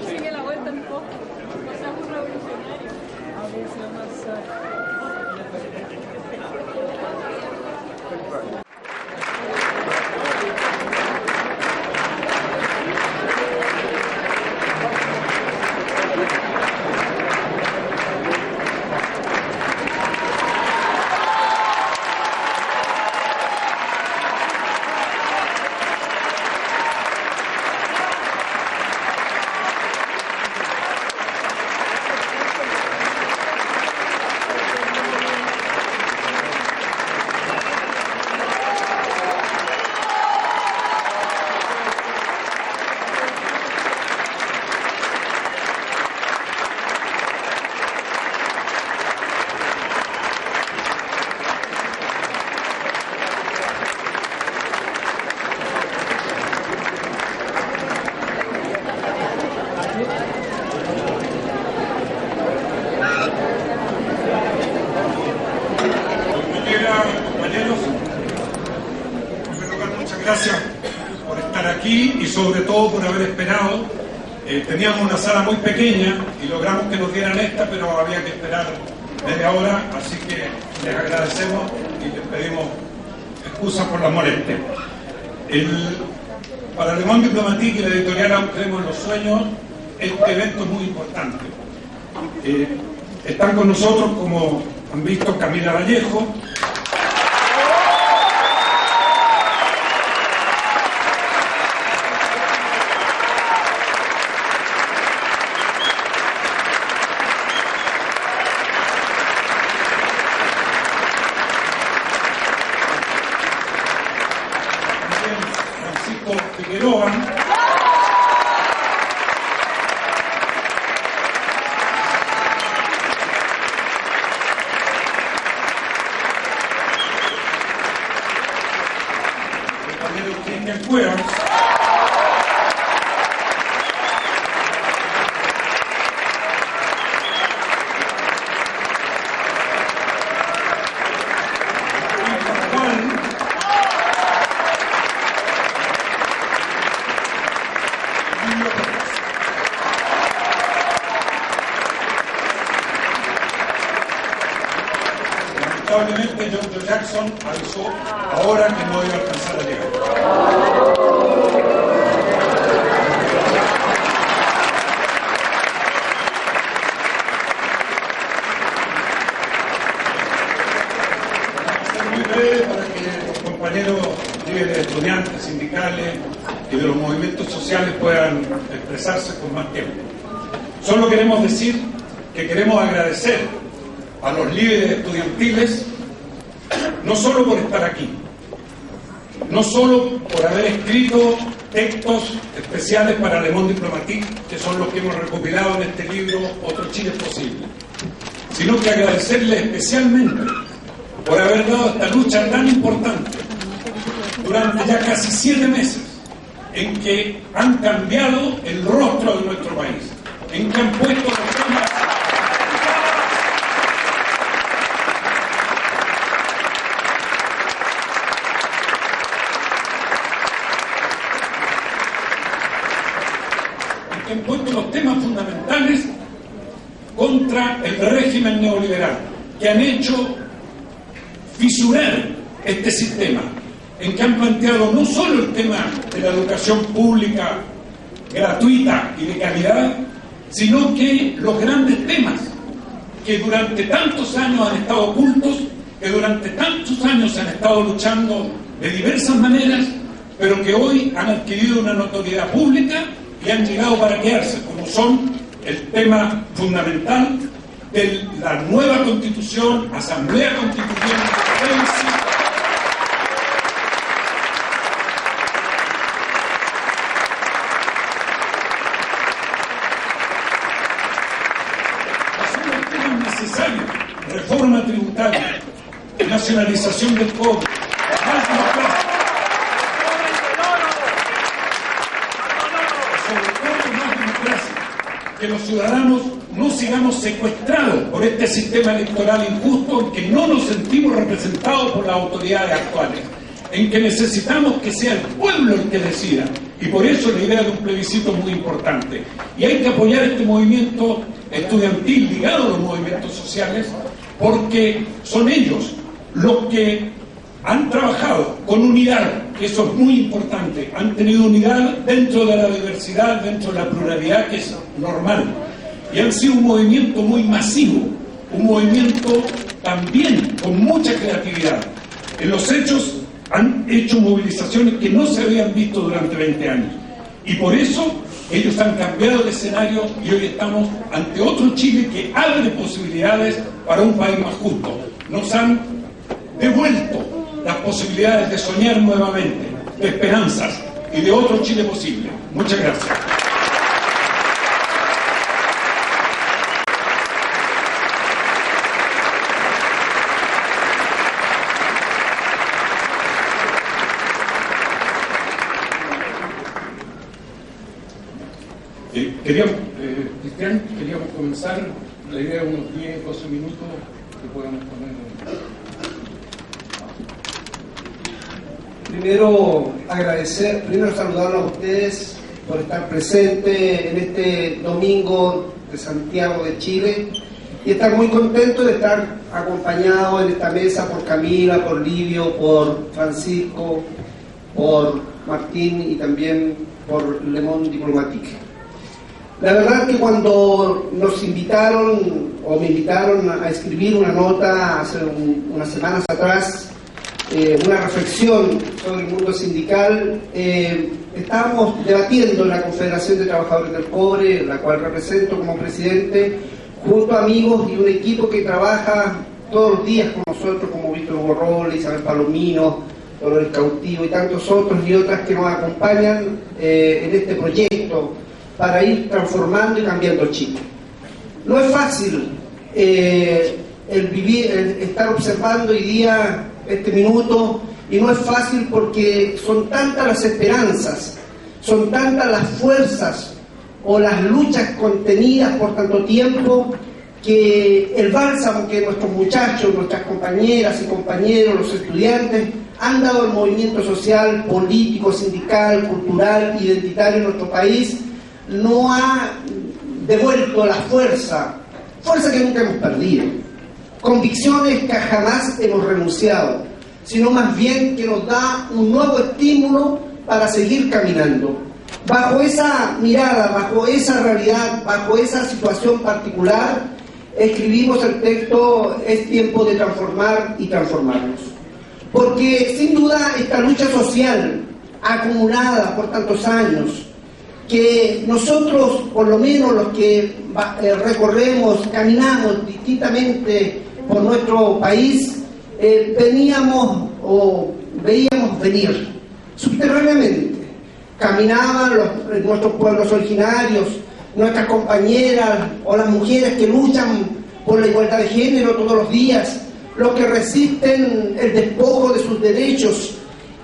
Sigue la vuelta un poco. O sea, un revolucionario. A ver si gracias por estar aquí y sobre todo por haber esperado. Teníamos una sala muy pequeña y logramos que nos dieran esta, pero había que esperar media hora, así que les agradecemos y les pedimos excusas por la molestia. Para Le Monde Diplomatique y la editorial Aún Creemos en los Sueños, este evento es muy importante. Están con nosotros, como han visto, Camila Vallejo, Francisco Figueroa, compañero Cristian Cuevas, lamentablemente George Jackson avisó ahora que no iba a alcanzar a llegar. Voy a ser muy breve para que los compañeros líderes, estudiantes, sindicales y de los movimientos sociales puedan expresarse con más tiempo. Solo queremos decir que queremos agradecer a los líderes estudiantiles, no solo por estar aquí, no solo por haber escrito textos especiales para Le Monde Diplomatique, que son los que hemos recopilado en este libro Otro Chile es Posible, sino que agradecerles especialmente por haber dado esta lucha tan importante durante ya casi 7 meses, en que han cambiado el rostro de nuestro país, en que han puesto los temas que han puesto los temas fundamentales contra el régimen neoliberal, que han hecho fisurar este sistema, en que han planteado no solo el tema de la educación pública gratuita y de calidad, sino que los grandes temas que durante tantos años han estado ocultos, que durante tantos años se han estado luchando de diversas maneras, pero que hoy han adquirido una notoriedad pública y han llegado para quedarse, como son el tema fundamental de la nueva Constitución, Asamblea Constituyente, tributaria, nacionalización del cobre, más democracia, sobre todo más democracia, que los ciudadanos no sigamos secuestrados por este sistema electoral injusto en que no nos sentimos representados por las autoridades actuales, en que necesitamos que sea el pueblo el que decida, y por eso la idea de un plebiscito es muy importante. Y hay que apoyar este movimiento estudiantil ligado a los movimientos sociales, porque son ellos los que han trabajado con unidad, que eso es muy importante, han tenido unidad dentro de la diversidad, dentro de la pluralidad, que es normal, y han sido un movimiento muy masivo, un movimiento también con mucha creatividad. En los hechos han hecho movilizaciones que no se habían visto durante 20 años, y por eso ellos han cambiado el escenario y hoy estamos ante otro Chile que abre posibilidades para un país más justo. Nos han devuelto las posibilidades de soñar nuevamente, de esperanzas y de otro Chile posible. Muchas gracias. Cristian, queríamos comenzar la idea de unos 10, 12 minutos que podamos poner. Primero saludarlos a ustedes por estar presentes en este domingo de Santiago de Chile y estar muy contento de estar acompañado en esta mesa por Camila, por Livio, por Francisco, por Martín y también por Le Monde Diplomatique. La verdad que cuando nos invitaron o me invitaron a escribir una nota hace unas semanas atrás, una reflexión sobre el mundo sindical, estábamos debatiendo en la Confederación de Trabajadores del Cobre, la cual represento como presidente, junto a amigos y un equipo que trabaja todos los días con nosotros, como Víctor Hugo Robles, Isabel Palomino, Dolores Cautivo y tantos otros y otras que nos acompañan en este proyecto para ir transformando y cambiando Chile. No es fácil estar observando hoy día este minuto, y no es fácil porque son tantas las esperanzas, son tantas las fuerzas o las luchas contenidas por tanto tiempo, que el bálsamo que nuestros muchachos, nuestras compañeras y compañeros, los estudiantes, han dado al movimiento social, político, sindical, cultural, identitario en nuestro país, no ha devuelto la fuerza que nunca hemos perdido, convicciones que jamás hemos renunciado, sino más bien que nos da un nuevo estímulo para seguir caminando. Bajo esa mirada, bajo esa realidad, bajo esa situación particular, escribimos el texto Es tiempo de transformar y transformarnos. Porque sin duda esta lucha social acumulada por tantos años, que nosotros, por lo menos los que recorremos, caminamos distintamente por nuestro país, veníamos o veíamos venir subterráneamente. Caminaban nuestros pueblos originarios, nuestras compañeras o las mujeres que luchan por la igualdad de género todos los días, los que resisten el despojo de sus derechos,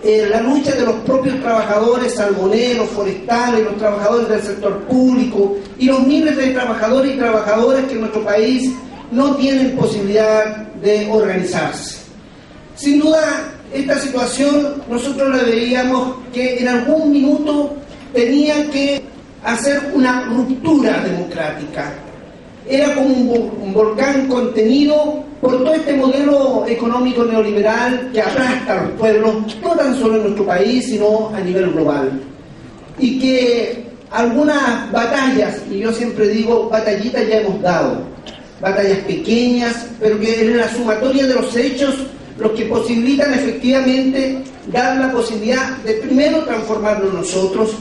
la lucha de los propios trabajadores salmoneros, forestales, los trabajadores del sector público y los miles de trabajadores y trabajadoras que en nuestro país no tienen posibilidad de organizarse. Sin duda, esta situación nosotros la veíamos que en algún minuto tenía que hacer una ruptura democrática. Era como un volcán contenido por todo este modelo económico neoliberal que aplasta a los pueblos, no tan solo en nuestro país, sino a nivel global. Y que algunas batallas, y yo siempre digo, batallitas ya hemos dado, batallas pequeñas, pero que en la sumatoria de los hechos, los que posibilitan efectivamente dar la posibilidad de primero transformarnos nosotros,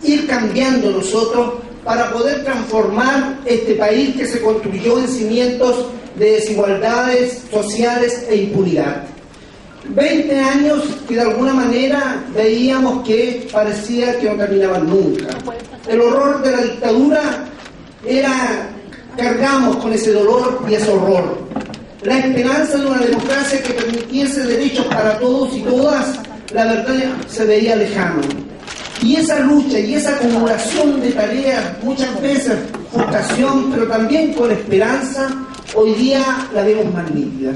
ir cambiando nosotros, para poder transformar este país que se construyó en cimientos de desigualdades sociales e impunidad. 20 años que de alguna manera veíamos que parecía que no terminaban nunca. El horror de la dictadura cargamos con ese dolor y ese horror. la esperanza de una democracia que permitiese derechos para todos y todas, la verdad se veía lejano. Y esa lucha y esa acumulación de tareas, muchas veces frustración, pero también con esperanza, hoy día la vemos más nítida.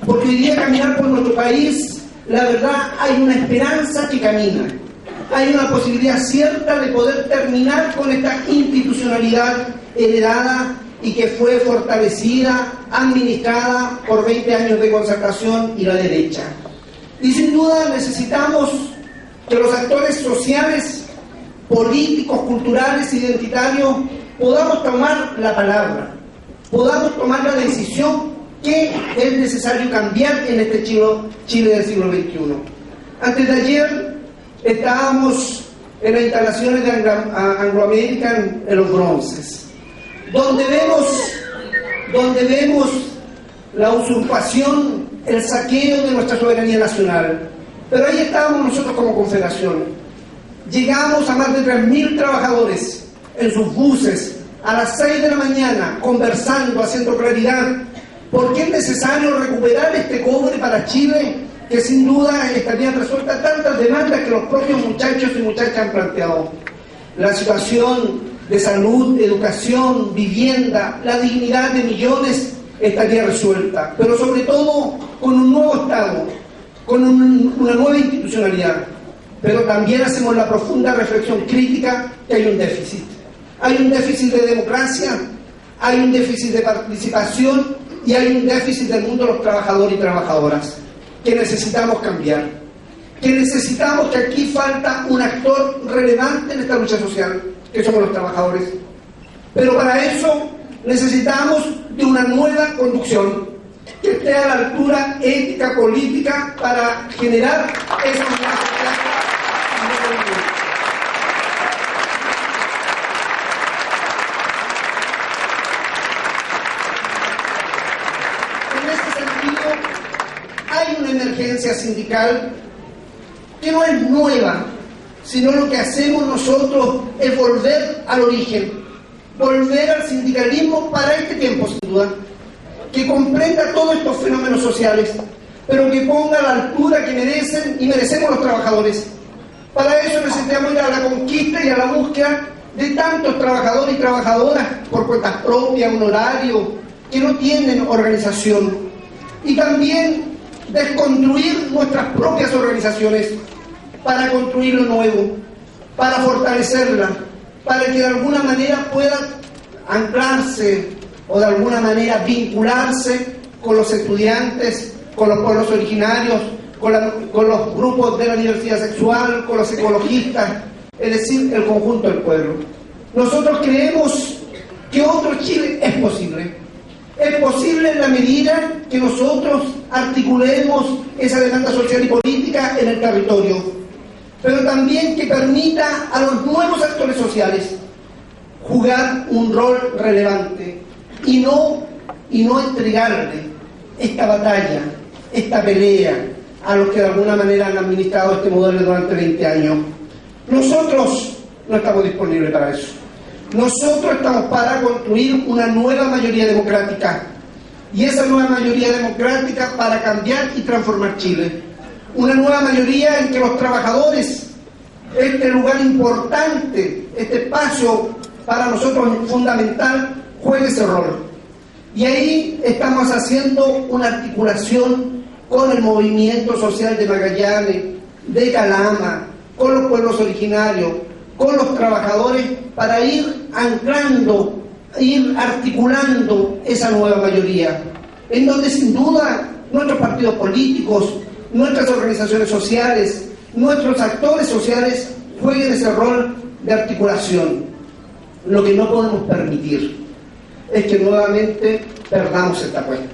Porque hoy día caminar por nuestro país, la verdad hay una esperanza que camina. Hay una posibilidad cierta de poder terminar con esta institucionalidad heredada y que fue fortalecida, administrada por 20 años de concertación y la derecha. Y sin duda necesitamos que los actores sociales, políticos, culturales, identitarios, podamos tomar la palabra, podamos tomar la decisión que es necesario cambiar en este Chile del siglo XXI. Antes de ayer estábamos en las instalaciones de Anglo American en Los Bronces, donde vemos la usurpación, el saqueo de nuestra soberanía nacional. Pero ahí estábamos nosotros como confederación. Llegamos a más de 3.000 trabajadores en sus buses a las 6 de la mañana, conversando, haciendo claridad, porque es necesario recuperar este cobre para Chile, que sin duda estarían resueltas tantas demandas que los propios muchachos y muchachas han planteado. La situación de salud, educación, vivienda, la dignidad de millones estaría resuelta, pero sobre todo con un nuevo Estado, con una nueva institucionalidad. Pero también hacemos la profunda reflexión crítica que hay un déficit. Hay un déficit de democracia, hay un déficit de participación y hay un déficit del mundo de los trabajadores y trabajadoras que necesitamos cambiar, que necesitamos, que aquí falta un actor relevante en esta lucha social, que somos los trabajadores. Pero para eso necesitamos de una nueva conducción que esté a la altura ética, política, para generar esa unidad social. En ese sentido, hay una emergencia sindical que no es nueva, sino lo que hacemos nosotros es volver al origen, volver al sindicalismo para este tiempo, sin duda, que comprenda todos estos fenómenos sociales, pero que ponga a la altura que merecen y merecemos los trabajadores. Para eso necesitamos ir a la conquista y a la búsqueda de tantos trabajadores y trabajadoras por cuentas propias, un horario, que no tienen organización. Y también desconstruir nuestras propias organizaciones para construir lo nuevo, para fortalecerla, para que de alguna manera pueda anclarse o de alguna manera vincularse con los estudiantes, con los pueblos originarios, con los grupos de la diversidad sexual, con los ecologistas, es decir, el conjunto del pueblo. Nosotros creemos que otro Chile es posible. Es posible en la medida que nosotros articulemos esa demanda social y política en el territorio, pero también que permita a los nuevos actores sociales jugar un rol relevante y no entregarle esta batalla, esta pelea a los que de alguna manera han administrado este modelo durante 20 años. Nosotros no estamos disponibles para eso. Nosotros estamos para construir una nueva mayoría democrática, y esa nueva mayoría democrática para cambiar y transformar Chile. Una nueva mayoría en que los trabajadores, este lugar importante, este espacio para nosotros fundamental, juegue ese rol. Y ahí estamos haciendo una articulación con el movimiento social de Magallanes, de Calama, con los pueblos originarios, con los trabajadores, para ir anclando, ir articulando esa nueva mayoría, en donde sin duda nuestros partidos políticos, nuestras organizaciones sociales, nuestros actores sociales jueguen ese rol de articulación. Lo que no podemos permitir es que nuevamente perdamos esta apuesta,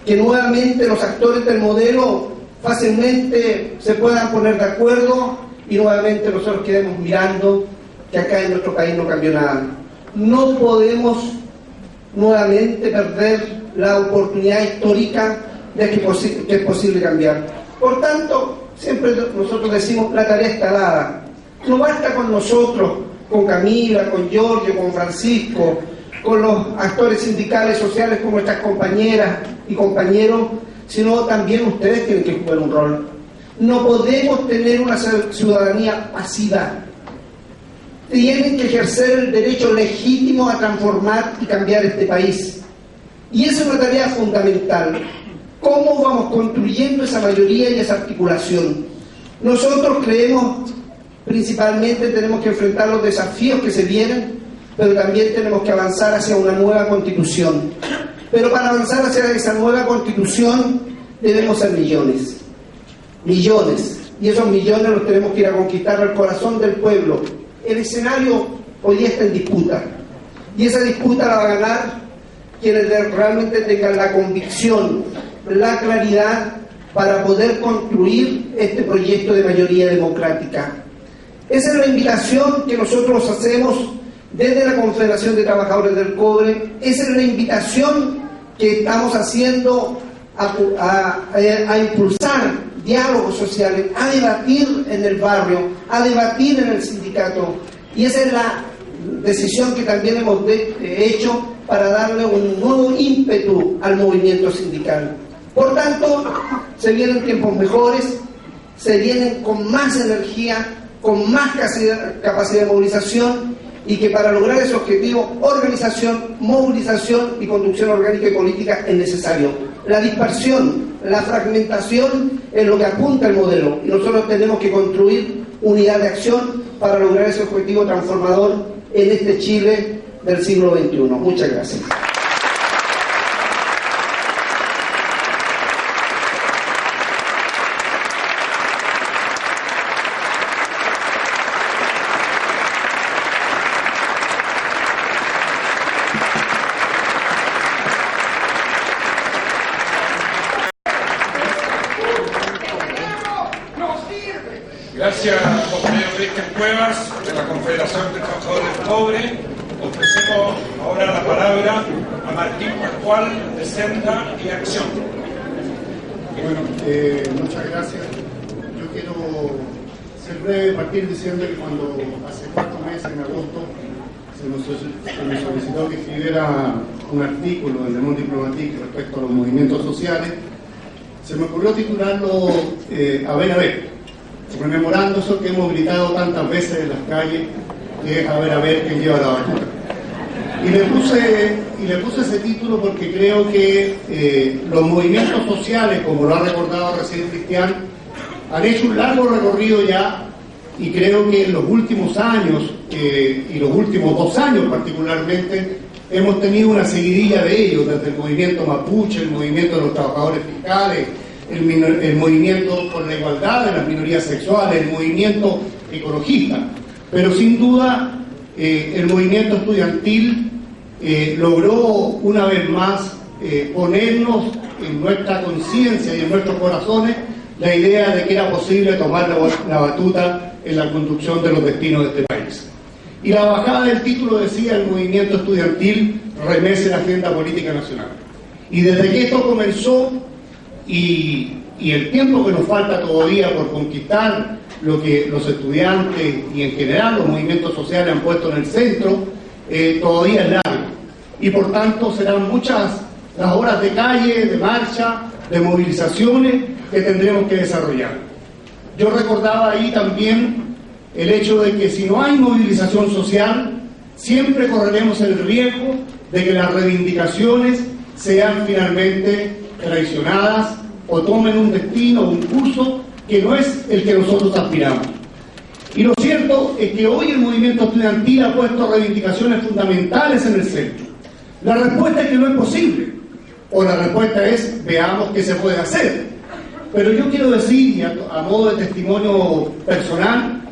que nuevamente los actores del modelo fácilmente se puedan poner de acuerdo y nuevamente nosotros quedemos mirando que acá en nuestro país no cambió nada. No podemos nuevamente perder la oportunidad histórica de que es posible cambiar. Por tanto, siempre nosotros decimos, la tarea está dada. No basta con nosotros, con Camila, con Giorgio, con Francisco, con los actores sindicales, sociales como estas compañeras y compañeros, sino también ustedes tienen que jugar un rol. No podemos tener una ciudadanía pasiva. Tienen que ejercer el derecho legítimo a transformar y cambiar este país. Y esa es una tarea fundamental. ¿Cómo vamos construyendo esa mayoría y esa articulación? Nosotros creemos, principalmente tenemos que enfrentar los desafíos que se vienen, pero también tenemos que avanzar hacia una nueva constitución. Pero para avanzar hacia esa nueva constitución debemos ser millones. Millones. Y esos millones los tenemos que ir a conquistar al corazón del pueblo. El escenario hoy día está en disputa. Y esa disputa la va a ganar quienes realmente tengan la convicción, la claridad para poder construir este proyecto de mayoría democrática. Esa es la invitación que nosotros hacemos desde la Confederación de Trabajadores del Cobre. Esa es la invitación que estamos haciendo a impulsar diálogos sociales, a debatir en el barrio, a debatir en el sindicato. Y esa es la decisión que también hemos hecho para darle un nuevo ímpetu al movimiento sindical. Por tanto, se vienen tiempos mejores, se vienen con más energía, con más capacidad de movilización, y que para lograr ese objetivo, organización, movilización y conducción orgánica y política es necesario. La dispersión, la fragmentación es lo que apunta el modelo, y nosotros tenemos que construir unidad de acción para lograr ese objetivo transformador en este Chile del siglo XXI. Muchas gracias. Gracias, compañero Cristian Cuevas, de la Confederación de Trabajadores del Cobre. Ofrecemos ahora la palabra a Martín Pascual, de Senda y Acción. Bueno, muchas gracias. Yo quiero ser breve, partir diciendo que cuando hace 4 meses, en agosto, se me solicitó que escribiera un artículo en Le Monde Diplomatique respecto a los movimientos sociales, se me ocurrió titularlo A ver, rememorando eso que hemos gritado tantas veces en las calles, que es a ver quién lleva la batuta. Y le puse ese título porque creo que los movimientos sociales, como lo ha recordado recién Cristian, han hecho un largo recorrido ya, y creo que en los últimos años, y los últimos 2 años particularmente, hemos tenido una seguidilla de ellos, desde el movimiento mapuche, el movimiento de los trabajadores fiscales, el movimiento por la igualdad de las minorías sexuales, el movimiento ecologista. Pero sin duda el movimiento estudiantil logró una vez más ponernos en nuestra conciencia y en nuestros corazones la idea de que era posible tomar la batuta en la conducción de los destinos de este país. Y la bajada del título decía: el movimiento estudiantil remece la agenda política nacional. Y desde que esto comenzó, y el tiempo que nos falta todavía por conquistar lo que los estudiantes y en general los movimientos sociales han puesto en el centro, todavía es largo. Y por tanto serán muchas las horas de calle, de marcha, de movilizaciones que tendremos que desarrollar. Yo recordaba ahí también el hecho de que si no hay movilización social, siempre correremos el riesgo de que las reivindicaciones sean finalmente traicionadas o tomen un destino, un curso que no es el que nosotros aspiramos. Y lo cierto es que hoy el movimiento estudiantil ha puesto reivindicaciones fundamentales en el centro. La respuesta es que no es posible, o la respuesta es: veamos qué se puede hacer. Pero yo quiero decir, y a modo de testimonio personal,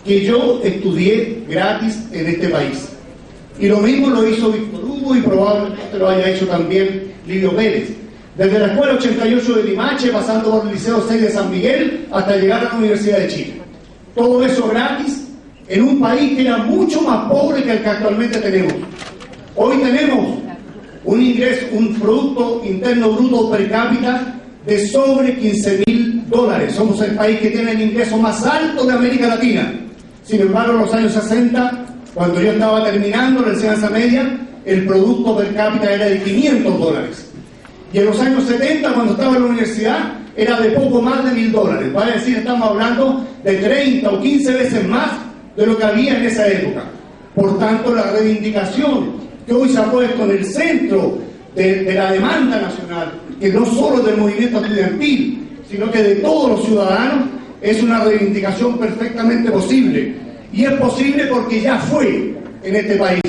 que yo estudié gratis en este país. Y lo mismo lo hizo Víctor Hugo, y probablemente lo haya hecho también Livio Pérez. Desde la Escuela 88 de Limache, pasando por el Liceo 6 de San Miguel, hasta llegar a la Universidad de Chile. Todo eso gratis, en un país que era mucho más pobre que el que actualmente tenemos. Hoy tenemos un ingreso, un Producto Interno Bruto per cápita de sobre $15.000. Somos el país que tiene el ingreso más alto de América Latina. Sin embargo, en los años 60, cuando yo estaba terminando la enseñanza media, el producto per cápita era de $500. Y en los años 70, cuando estaba en la universidad, era de poco más de $1000. Vale decir, estamos hablando de 30 o 15 veces más de lo que había en esa época. Por tanto, la reivindicación que hoy se ha puesto en el centro de la demanda nacional, que no solo del movimiento estudiantil, sino que de todos los ciudadanos, es una reivindicación perfectamente posible. Y es posible porque ya fue en este país.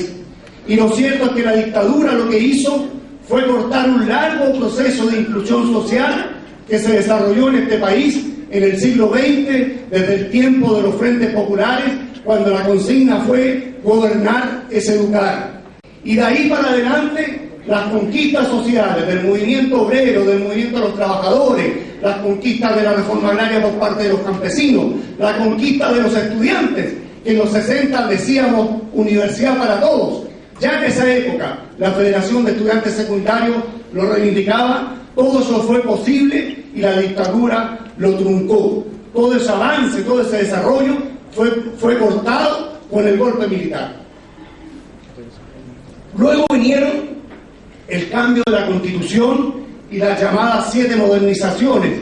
Y lo cierto es que la dictadura lo que hizo fue cortar un largo proceso de inclusión social que se desarrolló en este país en el siglo XX, desde el tiempo de los frentes populares, cuando la consigna fue gobernar es educar. Y de ahí para adelante, las conquistas sociales del movimiento obrero, del movimiento de los trabajadores, las conquistas de la reforma agraria por parte de los campesinos, la conquista de los estudiantes, que en los 60 decíamos universidad para todos. Ya en esa época, la Federación de Estudiantes Secundarios lo reivindicaba, todo eso fue posible y la dictadura lo truncó. Todo ese avance, todo ese desarrollo fue cortado con el golpe militar. Luego vinieron el cambio de la Constitución y las llamadas 7 modernizaciones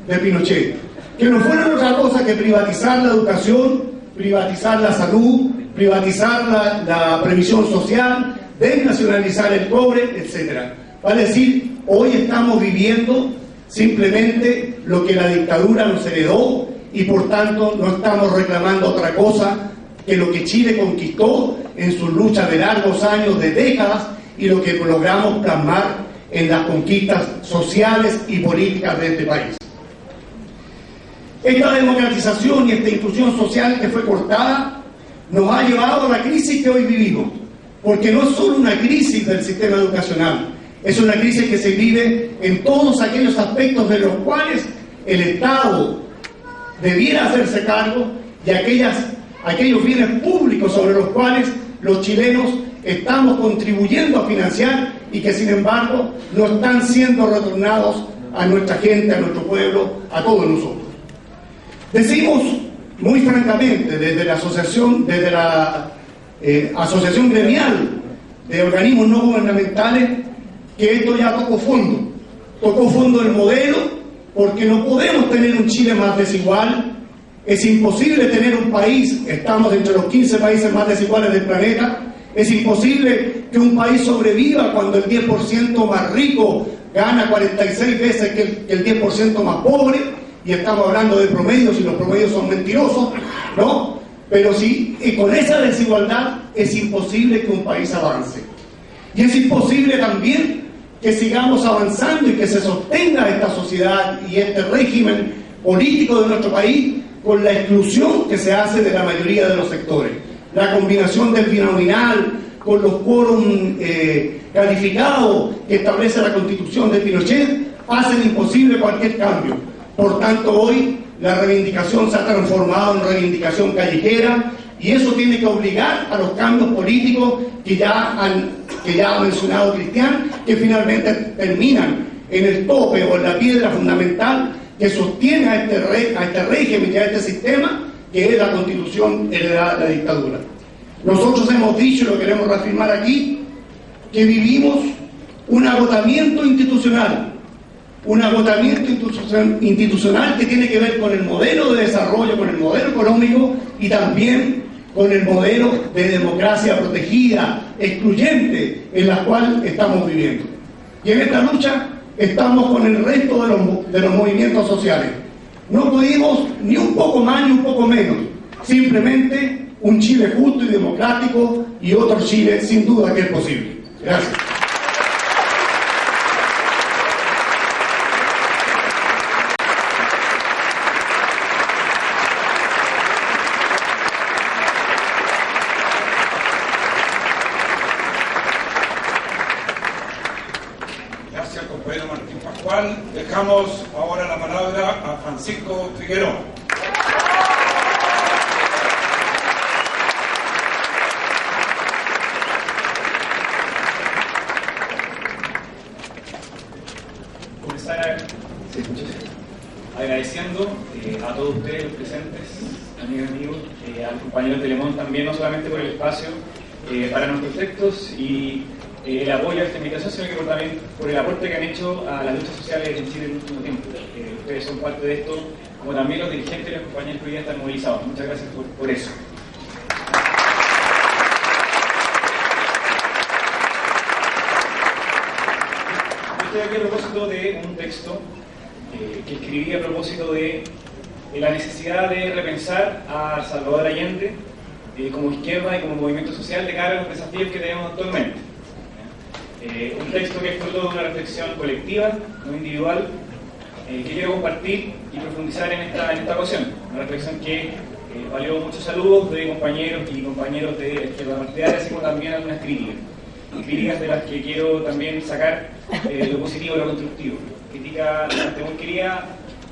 de Pinochet, que no fueron otra cosa que privatizar la educación, privatizar la salud, privatizar la previsión social, desnacionalizar el cobre, etc. Vale decir, hoy estamos viviendo simplemente lo que la dictadura nos heredó y por tanto no estamos reclamando otra cosa que lo que Chile conquistó en sus luchas de largos años, de décadas, y lo que logramos plasmar en las conquistas sociales y políticas de este país. Esta democratización y esta inclusión social que fue cortada nos ha llevado a la crisis que hoy vivimos, porque no es solo una crisis del sistema educacional, es una crisis que se vive en todos aquellos aspectos de los cuales el Estado debiera hacerse cargo y aquellos bienes públicos sobre los cuales los chilenos estamos contribuyendo a financiar y que sin embargo no están siendo retornados a nuestra gente, a nuestro pueblo, a todos nosotros. Decimos muy francamente desde la asociación gremial de organismos no gubernamentales que esto ya tocó fondo el modelo, porque no podemos tener un Chile más desigual. Es imposible tener un país, estamos entre los 15 países más desiguales del planeta, es imposible que un país sobreviva cuando el 10% más rico gana 46 veces que el 10% más pobre, y estamos hablando de promedios y los promedios son mentirosos, ¿no? Pero sí, y con esa desigualdad es imposible que un país avance. Y es imposible también que sigamos avanzando y que se sostenga esta sociedad y este régimen político de nuestro país con la exclusión que se hace de la mayoría de los sectores. La combinación del binominal con los quórum calificados que establece la Constitución de Pinochet hacen imposible cualquier cambio. Por tanto, hoy la reivindicación se ha transformado en reivindicación callejera y eso tiene que obligar a los cambios políticos que ya ha mencionado Cristian, que finalmente terminan en el tope o en la piedra fundamental que sostiene a este régimen y a este sistema, que es la Constitución heredada de la dictadura. Nosotros hemos dicho, y lo queremos reafirmar aquí, que vivimos un agotamiento institucional que tiene que ver con el modelo de desarrollo, con el modelo económico y también con el modelo de democracia protegida, excluyente, en la cual estamos viviendo. Y en esta lucha estamos con el resto de los movimientos sociales. No pedimos ni un poco más ni un poco menos, simplemente un Chile justo y democrático y otro Chile sin duda que es posible. Gracias. Dejamos ahora la palabra a Francisco Figueroa. Comenzar agradeciendo a todos ustedes los presentes, amigos y amigos, a los compañeros de Telemón también, no solamente por el espacio para nuestros textos y el apoyo a esta invitación, sino que también por el aporte que han hecho a las luchas sociales en Chile en el último tiempo. Ustedes son parte de esto, como también los dirigentes y las compañías que hoy día están movilizados. Muchas gracias por eso. Yo estoy aquí a propósito de un texto que escribí a propósito de la necesidad de repensar a Salvador Allende como izquierda y como movimiento social de cara a los desafíos que tenemos actualmente. Un texto que es fruto de una reflexión colectiva, no individual, que quiero compartir y profundizar en esta ocasión. Una reflexión que valió muchos saludos de compañeros y compañeros de la izquierda partidaria, así como también algunas críticas de las que quiero también sacar lo positivo y lo constructivo. Crítica bastante muy querida,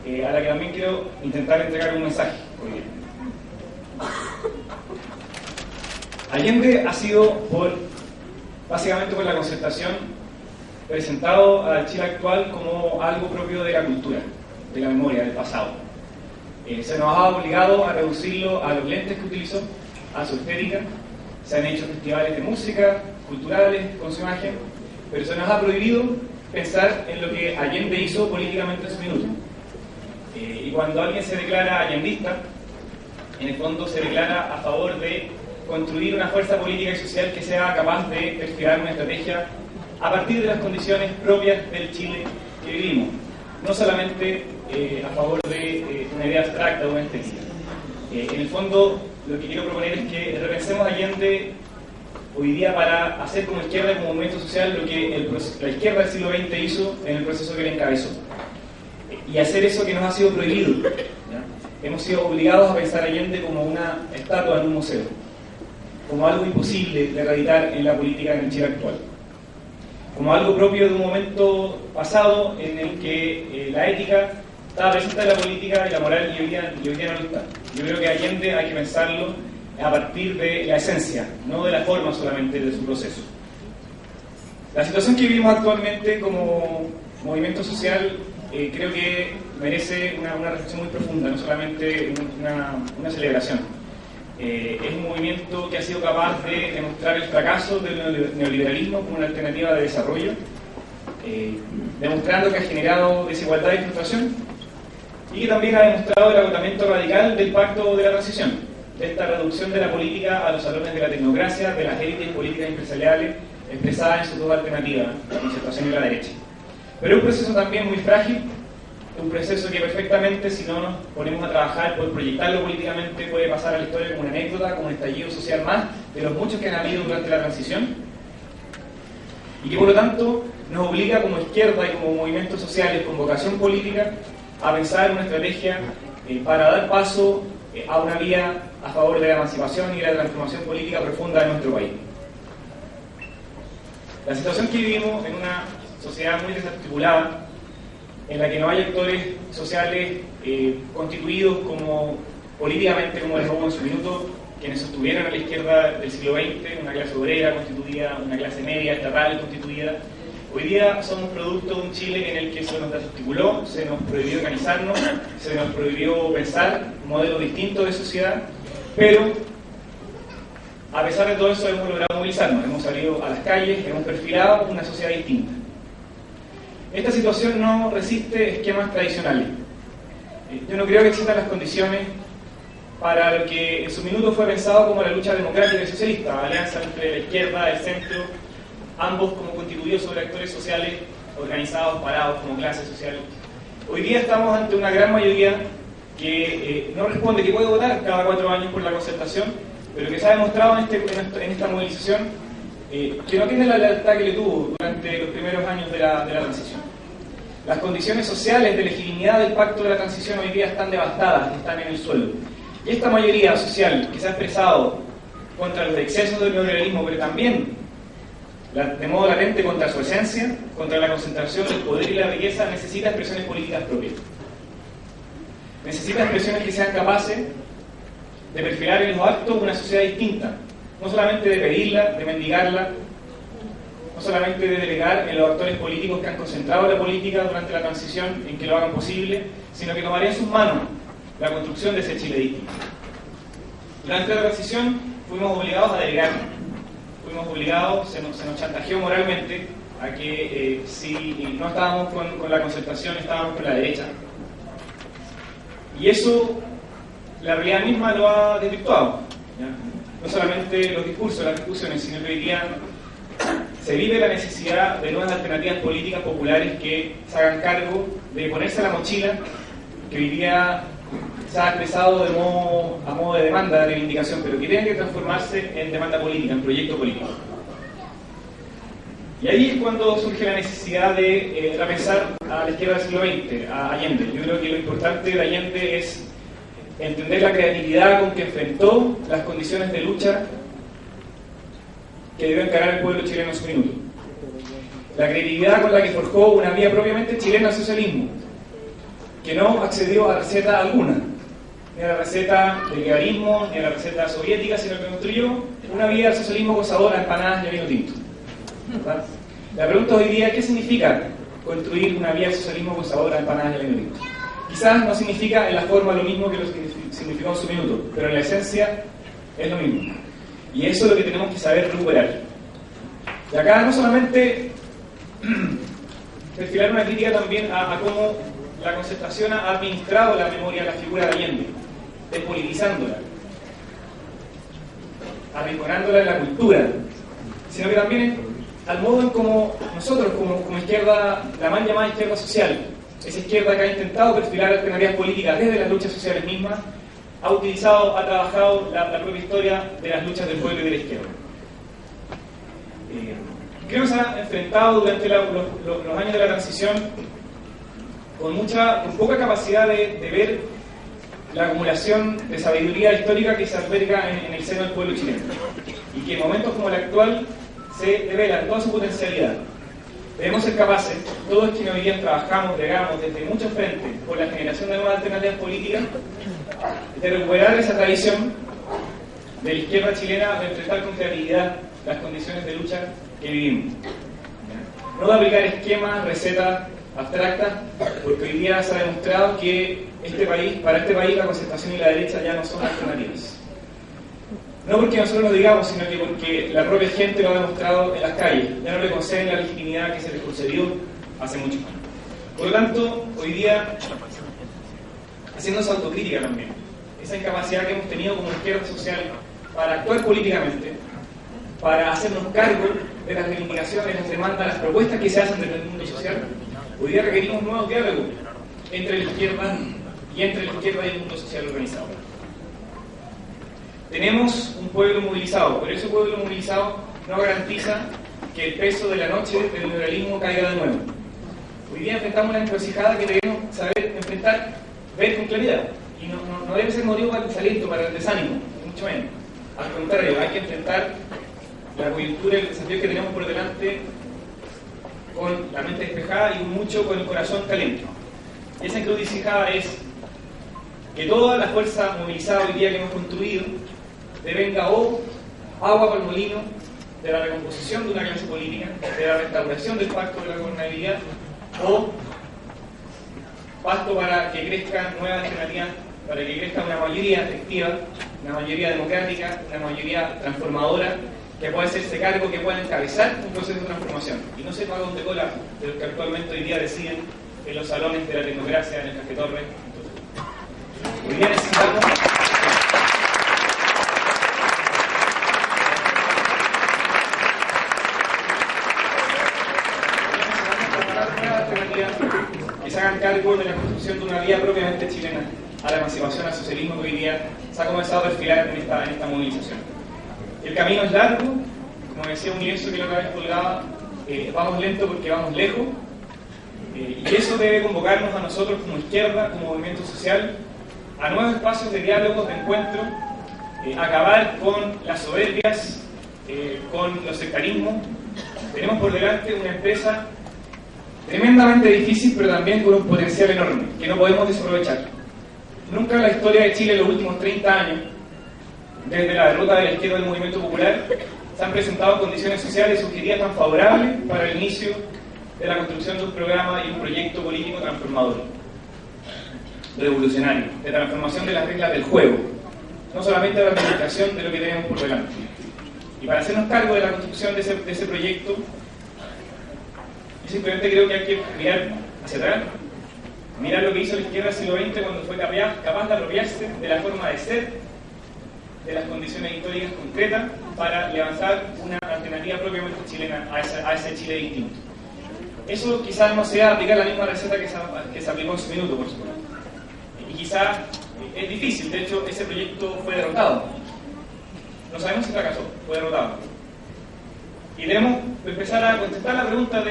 a la que también quiero intentar entregar un mensaje hoy día. Allende ha sido, básicamente por la Concertación, presentado al Chile actual como algo propio de la cultura, de la memoria, del pasado. Se nos ha obligado a reducirlo a los lentes que utilizó, a su estética. Se han hecho festivales de música, culturales, con su imagen, pero se nos ha prohibido pensar en lo que Allende hizo políticamente en su minuto. Y cuando alguien se declara allendista, en el fondo se declara a favor de construir una fuerza política y social que sea capaz de perfilar una estrategia a partir de las condiciones propias del Chile que vivimos, no solamente a favor de una idea abstracta o una estética. En el fondo, lo que quiero proponer es que repensemos a Allende hoy día para hacer como izquierda y como movimiento social lo que la izquierda del siglo XX hizo en el proceso que le encabezó. Y hacer eso que nos ha sido prohibido. ¿Ya? Hemos sido obligados a pensar a Allende como una estatua en un museo, como algo imposible de erradicar en la política en el Chile actual, como algo propio de un momento pasado en el que la ética estaba presente en la política y la moral y hoy día no lo está. Yo creo que Allende hay que pensarlo a partir de la esencia, no de la forma solamente de su proceso. La situación que vivimos actualmente como movimiento social creo que merece una reflexión muy profunda, no solamente una celebración. Es un movimiento que ha sido capaz de demostrar el fracaso del neoliberalismo como una alternativa de desarrollo, demostrando que ha generado desigualdad y frustración, y que también ha demostrado el agotamiento radical del pacto de la transición, de esta reducción de la política a los salones de la tecnocracia, de las élites políticas empresariales, expresadas en sus dos alternativas, la concertación y la derecha. Pero es un proceso también muy frágil, un proceso que perfectamente, si no nos ponemos a trabajar por proyectarlo políticamente, puede pasar a la historia como una anécdota, como un estallido social más, de los muchos que han habido durante la transición, y que por lo tanto nos obliga como izquierda y como movimientos sociales con vocación política a pensar una estrategia para dar paso a una vía a favor de la emancipación y de la transformación política profunda de nuestro país. La situación que vivimos en una sociedad muy desarticulada, en la que no hay actores sociales constituidos como políticamente como les robó en su minuto, quienes sostuvieron a la izquierda del siglo XX, una clase obrera constituida, una clase media, estatal constituida. Hoy día somos producto de un Chile en el que se nos desarticuló, se nos prohibió organizarnos, se nos prohibió pensar un modelo distinto de sociedad, pero a pesar de todo eso hemos logrado movilizarnos, hemos salido a las calles, hemos perfilado una sociedad distinta. Esta situación no resiste esquemas tradicionales. Yo no creo que existan las condiciones para lo que en su minuto fue pensado como la lucha democrática y socialista, alianza entre la izquierda, el centro, ambos como constituidos sobre actores sociales organizados, parados como clase social. Hoy día estamos ante una gran mayoría que no responde, que puede votar cada 4 años por la Concertación, pero que se ha demostrado en esta movilización que no tiene la lealtad que le tuvo durante los primeros años de la transición. Las condiciones sociales de legitimidad del pacto de la transición hoy día están devastadas, están en el suelo. Y esta mayoría social que se ha expresado contra los excesos del neoliberalismo, pero también de modo latente contra su esencia, contra la concentración del poder y la riqueza, necesita expresiones políticas propias. Necesita expresiones que sean capaces de perfilar en los actos una sociedad distinta, no solamente de pedirla, de mendigarla, no solamente de delegar en los actores políticos que han concentrado la política durante la transición en que lo hagan posible, sino que tomaría en sus manos la construcción de ese Chile distinto. Durante la transición fuimos obligados a delegar. fuimos obligados, se nos chantajeó moralmente a que si no estábamos con la concertación, estábamos con la derecha. Y eso, la realidad misma lo ha desvirtuado, ¿ya? No solamente los discursos, las discusiones, sino que hoy día se vive la necesidad de nuevas alternativas políticas populares que se hagan cargo de ponerse la mochila que hoy día se ha expresado a modo de demanda, de reivindicación, pero que tiene que transformarse en demanda política, en proyecto político. Y ahí es cuando surge la necesidad de repensar a la izquierda del siglo XX, a Allende. Yo creo que lo importante de Allende es entender la creatividad con que enfrentó las condiciones de lucha que debió encarar el pueblo chileno en su minuto. La creatividad con la que forjó una vía propiamente chilena al socialismo, que no accedió a receta alguna, ni a la receta del guevarismo, ni a la receta soviética, sino que construyó una vía al socialismo con sabor a empanadas y a vino tinto. ¿Verdad? La pregunta hoy día, ¿qué significa construir una vía al socialismo con sabor a empanadas y a vino tinto? Quizás no significa en la forma lo mismo que lo significó en su minuto, pero en la esencia es lo mismo. Y eso es lo que tenemos que saber recuperar. Y acá no solamente perfilar una crítica también a cómo la concertación ha administrado la memoria de la figura de Allende, despolitizándola, arrinconándola en la cultura, sino que también al modo en cómo nosotros, como izquierda, la mal llamada izquierda social, esa izquierda que ha intentado perfilar alternativas políticas desde las luchas sociales mismas, ha trabajado la propia historia de las luchas del pueblo y de la izquierda. Creo que se ha enfrentado durante los años de la transición con poca capacidad de ver la acumulación de sabiduría histórica que se alberga en el seno del pueblo chileno, y que en momentos como el actual se devela en toda su potencialidad. Debemos ser capaces, todos quienes hoy día trabajamos, bregamos desde muchos frentes por la generación de nuevas alternativas políticas, de recuperar esa tradición de la izquierda chilena de enfrentar con creatividad las condiciones de lucha que vivimos. No de aplicar esquemas, recetas abstractas, porque hoy día se ha demostrado que para este país la concertación y la derecha ya no son alternativas. No porque nosotros lo digamos, sino que porque la propia gente lo ha demostrado en las calles. Ya no le conceden la legitimidad que se les concedió hace muchos años. Por lo tanto, hoy día, haciendo esa autocrítica también, esa incapacidad que hemos tenido como izquierda social para actuar políticamente, para hacernos cargo de las reivindicaciones, las demandas, las propuestas que se hacen desde el mundo social, hoy día requerimos nuevos diálogos entre la izquierda y el mundo social organizado. Tenemos un pueblo movilizado, pero ese pueblo movilizado no garantiza que el peso de la noche del liberalismo caiga de nuevo. Hoy día enfrentamos una encrucijada que debemos saber enfrentar, ver con claridad, y no debe ser motivo para el desaliento, para el desánimo, mucho menos. Al contrario, hay que enfrentar la coyuntura y el desafío que tenemos por delante con la mente despejada y mucho con el corazón caliente. Y esa encrucijada es que toda la fuerza movilizada hoy día que hemos construido devenga o agua para el molino de la recomposición de una clase política, de la restauración del pacto de la gobernabilidad, o pasto para que crezcan nuevas alternativas, para que crezca una mayoría efectiva, una mayoría democrática, una mayoría transformadora, que pueda hacerse cargo, que pueda encabezar un proceso de transformación, y no se paga un decola de los que actualmente hoy día deciden en los salones de la tecnocracia, en el Café Torre. Hoy día necesitamos que se hagan cargo de la construcción de una vía propiamente chilena a la emancipación, al socialismo que hoy día se ha comenzado a perfilar en esta movilización. El camino es largo, como decía un lienzo que la otra vez colgaba, vamos lento porque vamos lejos, y eso debe convocarnos a nosotros como izquierda, como movimiento social, a nuevos espacios de diálogos, de encuentro, acabar con las soberbias, con los sectarismos. Tenemos por delante una empresa tremendamente difícil, pero también con un potencial enorme, que no podemos desaprovechar. Nunca en la historia de Chile, en los últimos 30 años, desde la derrota de la izquierda del movimiento popular, se han presentado condiciones sociales y subjetivas tan favorables para el inicio de la construcción de un programa y un proyecto político transformador, revolucionario, de transformación de las reglas del juego, no solamente de la administración de lo que tenemos por delante. Y para hacernos cargo de la construcción de ese proyecto, yo simplemente creo que hay que mirar hacia atrás, mirar lo que hizo la izquierda del siglo XX cuando fue capaz de apropiarse de la forma de ser, de las condiciones históricas concretas, para levantar una alternativa propiamente chilena a ese Chile distinto. Eso quizás no sea aplicar la misma receta que se aplicó en su minuto, por supuesto. Y quizás es difícil, de hecho ese proyecto fue derrotado. No sabemos si fracasó, fue derrotado. Y debemos empezar a contestar la pregunta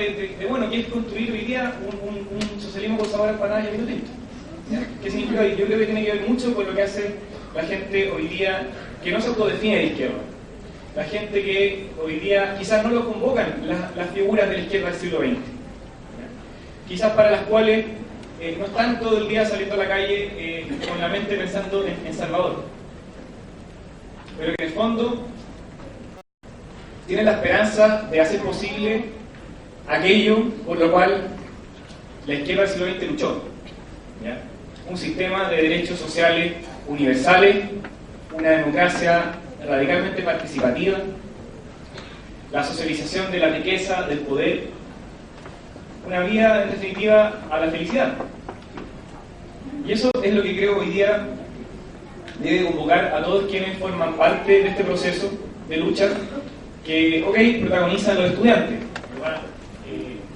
bueno, ¿qué es construir hoy día un socialismo con sabor a empanada y a vino tinto? ¿Qué significa hoy? Yo creo que tiene que ver mucho con lo que hace la gente hoy día que no se autodefine de izquierda. La gente que hoy día quizás no lo convocan las figuras de la izquierda del siglo XX. Quizás para las cuales no están todo el día saliendo a la calle con la mente pensando en Salvador. Pero que en el fondo tienen la esperanza de hacer posible aquello por lo cual la izquierda del siglo XX luchó. ¿Ya? Un sistema de derechos sociales universales, una democracia radicalmente participativa, la socialización de la riqueza, del poder, una vía en definitiva a la felicidad. Y eso es lo que creo hoy día debe convocar a todos quienes forman parte de este proceso de lucha que, protagonizan los estudiantes,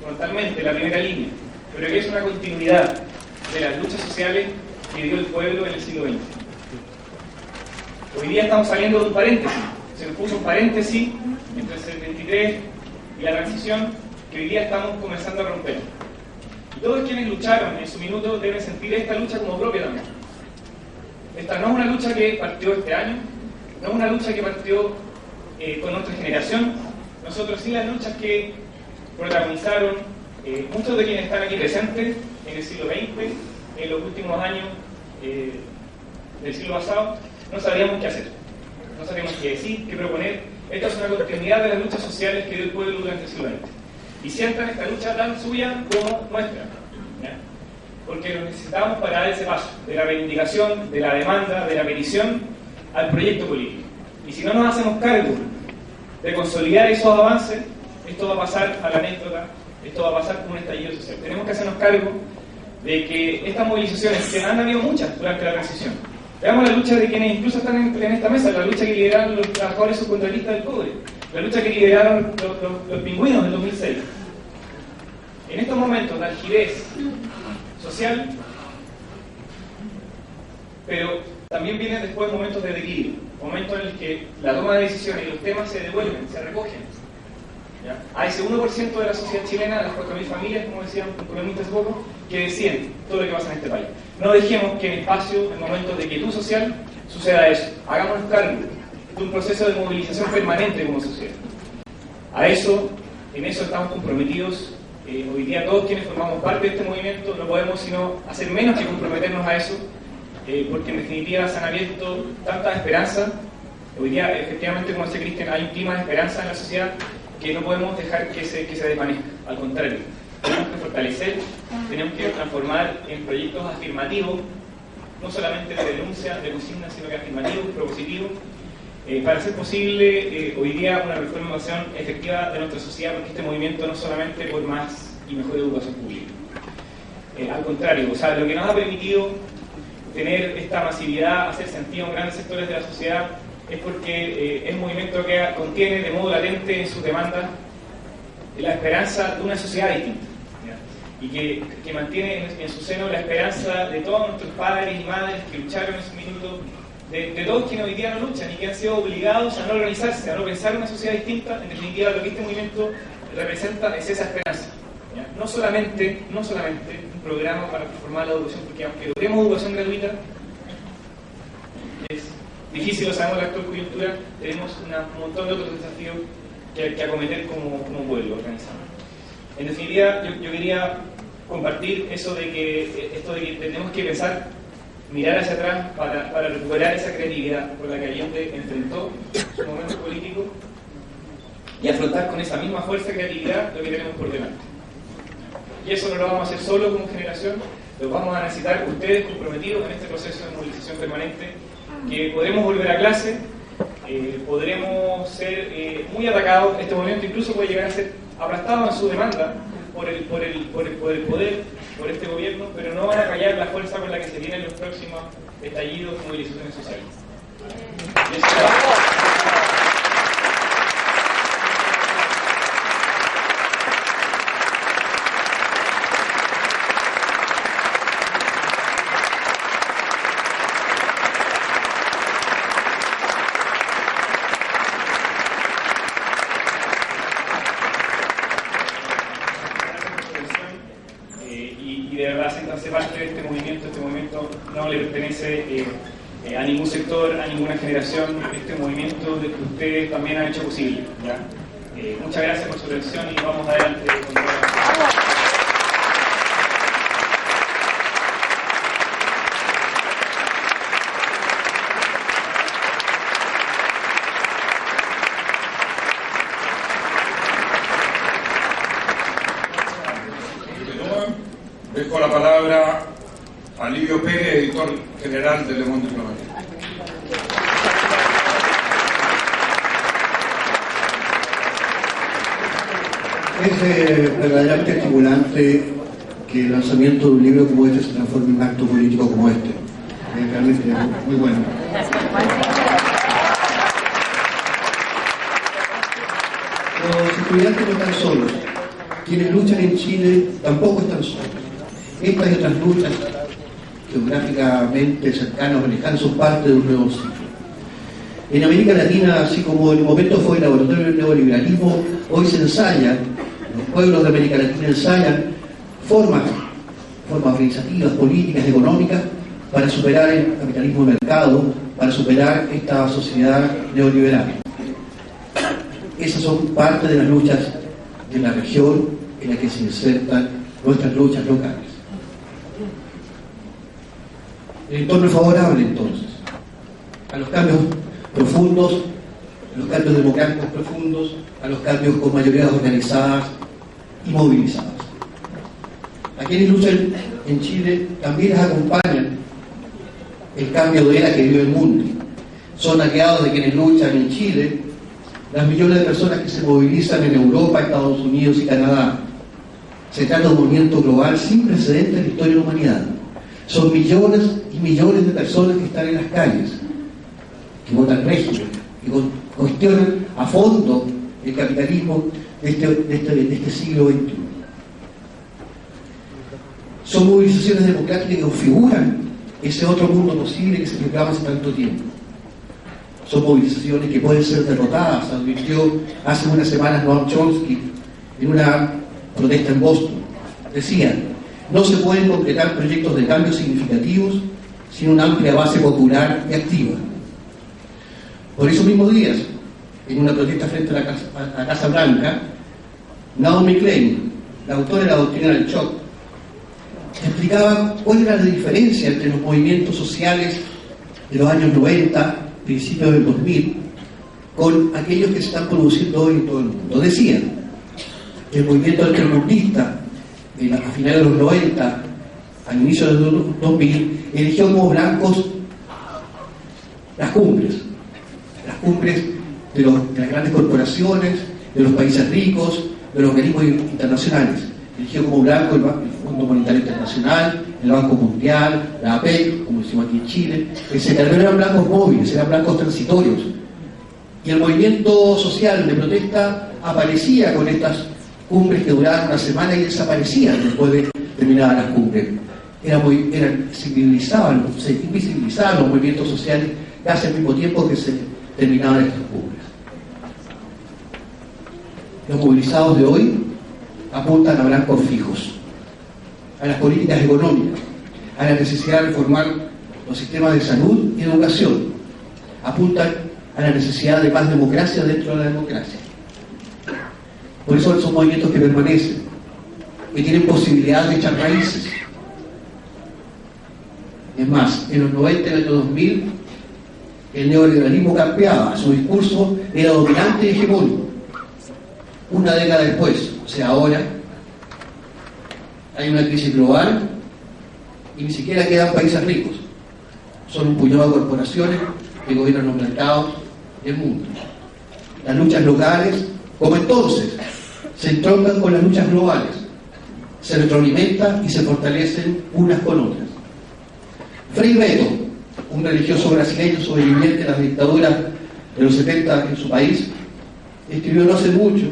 frontalmente, la primera línea, pero que es una continuidad de las luchas sociales que dio el pueblo en el siglo XX. Hoy día estamos saliendo de un paréntesis, se nos puso un paréntesis entre el 73 y la transición que hoy día estamos comenzando a romper. Y todos quienes lucharon en su minuto deben sentir esta lucha como propia también. Esta no es una lucha que partió este año, no es una lucha que partió con nuestra generación. Nosotros sí las luchas que protagonizaron muchos de quienes están aquí presentes en el siglo XX, en los últimos años del siglo pasado, no sabíamos qué hacer, no sabíamos qué decir, qué proponer. Esta es una continuidad de las luchas sociales que dio el pueblo durante el siglo XX. Y sientan esta lucha tan suya como nuestra, ¿ya? Porque lo necesitamos para dar ese paso de la reivindicación, de la demanda, de la petición al proyecto político. Y si no nos hacemos cargo de consolidar esos avances, esto va a pasar a la anécdota, esto va a pasar como un estallido social. Tenemos que hacernos cargo de que estas movilizaciones, que han habido muchas durante la transición, veamos la lucha de quienes incluso están en esta mesa, la lucha que lideraron los trabajadores subcontratistas del cobre, la lucha que lideraron los pingüinos en 2006. En estos momentos de algidez social, pero también vienen después momentos de dequilibrio, momentos en los que la toma de decisiones y los temas se devuelven, se recogen. ¿Ya? Hay ese 1% de la sociedad chilena, las 4.000 familias, como decían un columnista hace poco, que deciden todo lo que pasa en este país. No dejemos que en espacios, en momentos de quietud social, suceda eso. Hagámonos cargo de un proceso de movilización permanente como sociedad. En eso estamos comprometidos. Hoy día todos quienes formamos parte de este movimiento no podemos sino hacer menos que comprometernos a eso, porque en definitiva se han abierto tantas esperanzas. Hoy día, efectivamente, como dice Cristian, hay un clima de esperanza en la sociedad que no podemos dejar que se desvanezca. Al contrario, tenemos que fortalecer, tenemos que transformar en proyectos afirmativos, no solamente de denuncia, de consigna, sino que afirmativos, propositivos, para hacer posible hoy día una reformación efectiva de nuestra sociedad, porque este movimiento no solamente por más y mejor educación pública. Al contrario, lo que nos ha permitido tener esta masividad, hacer sentido en grandes sectores de la sociedad, es porque es un movimiento que contiene de modo latente en sus demandas la esperanza de una sociedad distinta, ¿ya? Y que mantiene en su seno la esperanza de todos nuestros padres y madres que lucharon en su minuto, de todos quienes hoy día no luchan y que han sido obligados a no organizarse, a no pensar una sociedad distinta. En definitiva, lo que este movimiento representa es esa esperanza, ¿ya? No solamente un programa para transformar la educación, porque aunque logremos educación gratuita, es difícil, lo sabemos en la actual coyuntura, tenemos un montón de otros desafíos que acometer como pueblo organizado. En definitiva, yo quería compartir esto de que tenemos que pensar, mirar hacia atrás para recuperar esa creatividad por la que Allende enfrentó su momento político y afrontar con esa misma fuerza y creatividad lo que tenemos por delante. Y eso no lo vamos a hacer solo como generación, lo vamos a necesitar ustedes comprometidos en este proceso de movilización permanente, que podremos volver a clase podremos ser muy atacados. Este movimiento incluso puede llegar a ser aplastado en su demanda por el poder, por este gobierno, pero no van a callar la fuerza con la que se vienen los próximos estallidos y movilizaciones sociales. Y de verdad siéntanse parte de este movimiento no le pertenece a ningún sector, a ninguna generación, este movimiento de que ustedes también han hecho posible, ¿ya? Muchas gracias por su atención y vamos adelante con todo. Dejo la palabra a Livio Pérez, editor general de Le Monde Diplomatique. Es verdaderamente estimulante que el lanzamiento de un libro como este se transforme en un acto político como este. Es realmente muy bueno. Los estudiantes no están solos. Quienes luchan en Chile tampoco están solos. Estas y otras luchas geográficamente cercanas o lejanas son parte de un nuevo ciclo. En América Latina, así como en un momento fue el laboratorio del neoliberalismo, hoy se ensaya, los pueblos de América Latina ensayan formas organizativas, políticas, económicas, para superar el capitalismo de mercado, para superar esta sociedad neoliberal. Esas son parte de las luchas de la región en la que se insertan nuestras luchas locales. El entorno es favorable, entonces, a los cambios profundos, a los cambios democráticos profundos, a los cambios con mayorías organizadas y movilizadas. A quienes luchan en Chile también les acompañan el cambio de era que vive el mundo. Son aliados de quienes luchan en Chile las millones de personas que se movilizan en Europa, Estados Unidos y Canadá. Se trata de un movimiento global sin precedentes en la historia de la humanidad. Son millones y millones de personas que están en las calles, que votan régimen, que cuestionan a fondo el capitalismo de este siglo XXI. Son movilizaciones democráticas que configuran ese otro mundo posible que se reclama hace tanto tiempo. Son movilizaciones que pueden ser derrotadas, advirtió hace unas semanas Noam Chomsky en una protesta en Boston. Decía: no se pueden completar proyectos de cambio significativos sin una amplia base popular y activa. Por esos mismos días, en una protesta frente a la Casa Blanca, Naomi Klein, la autora de la doctrina del shock, explicaba cuál era la diferencia entre los movimientos sociales de los años 90, principios del 2000, con aquellos que se están produciendo hoy en todo el mundo. Decía que el movimiento altermundista a finales de los 90, al inicio de los 2000, eligió como blancos las cumbres de las grandes corporaciones, de los países ricos, de los organismos internacionales. Eligió como blanco el Fondo Monetario Internacional, el Banco Mundial, la APEC, como decimos aquí en Chile, etc. No eran blancos móviles, eran blancos transitorios. Y el movimiento social de protesta aparecía con estas cumbres que duraban una semana y desaparecían después de terminadas las cumbres. Se invisibilizaban los movimientos sociales casi al mismo tiempo que se terminaban estas cumbres. Los movilizados de hoy apuntan a blancos fijos, a las políticas económicas, a la necesidad de reformar los sistemas de salud y educación. Apuntan a la necesidad de más democracia dentro de la democracia. Por eso son movimientos que permanecen, que tienen posibilidad de echar raíces. Es más, en los 90 y en el año 2000, el neoliberalismo campeaba, su discurso era dominante y hegemónico. Una década después, o sea, ahora, hay una crisis global y ni siquiera quedan países ricos. Son un puñado de corporaciones que gobiernan los mercados el mundo. Las luchas locales, como entonces, se entroncan con las luchas globales, se retroalimentan y se fortalecen unas con otras. Frei Beto, un religioso brasileño sobreviviente de las dictaduras de los 70 en su país, escribió no hace mucho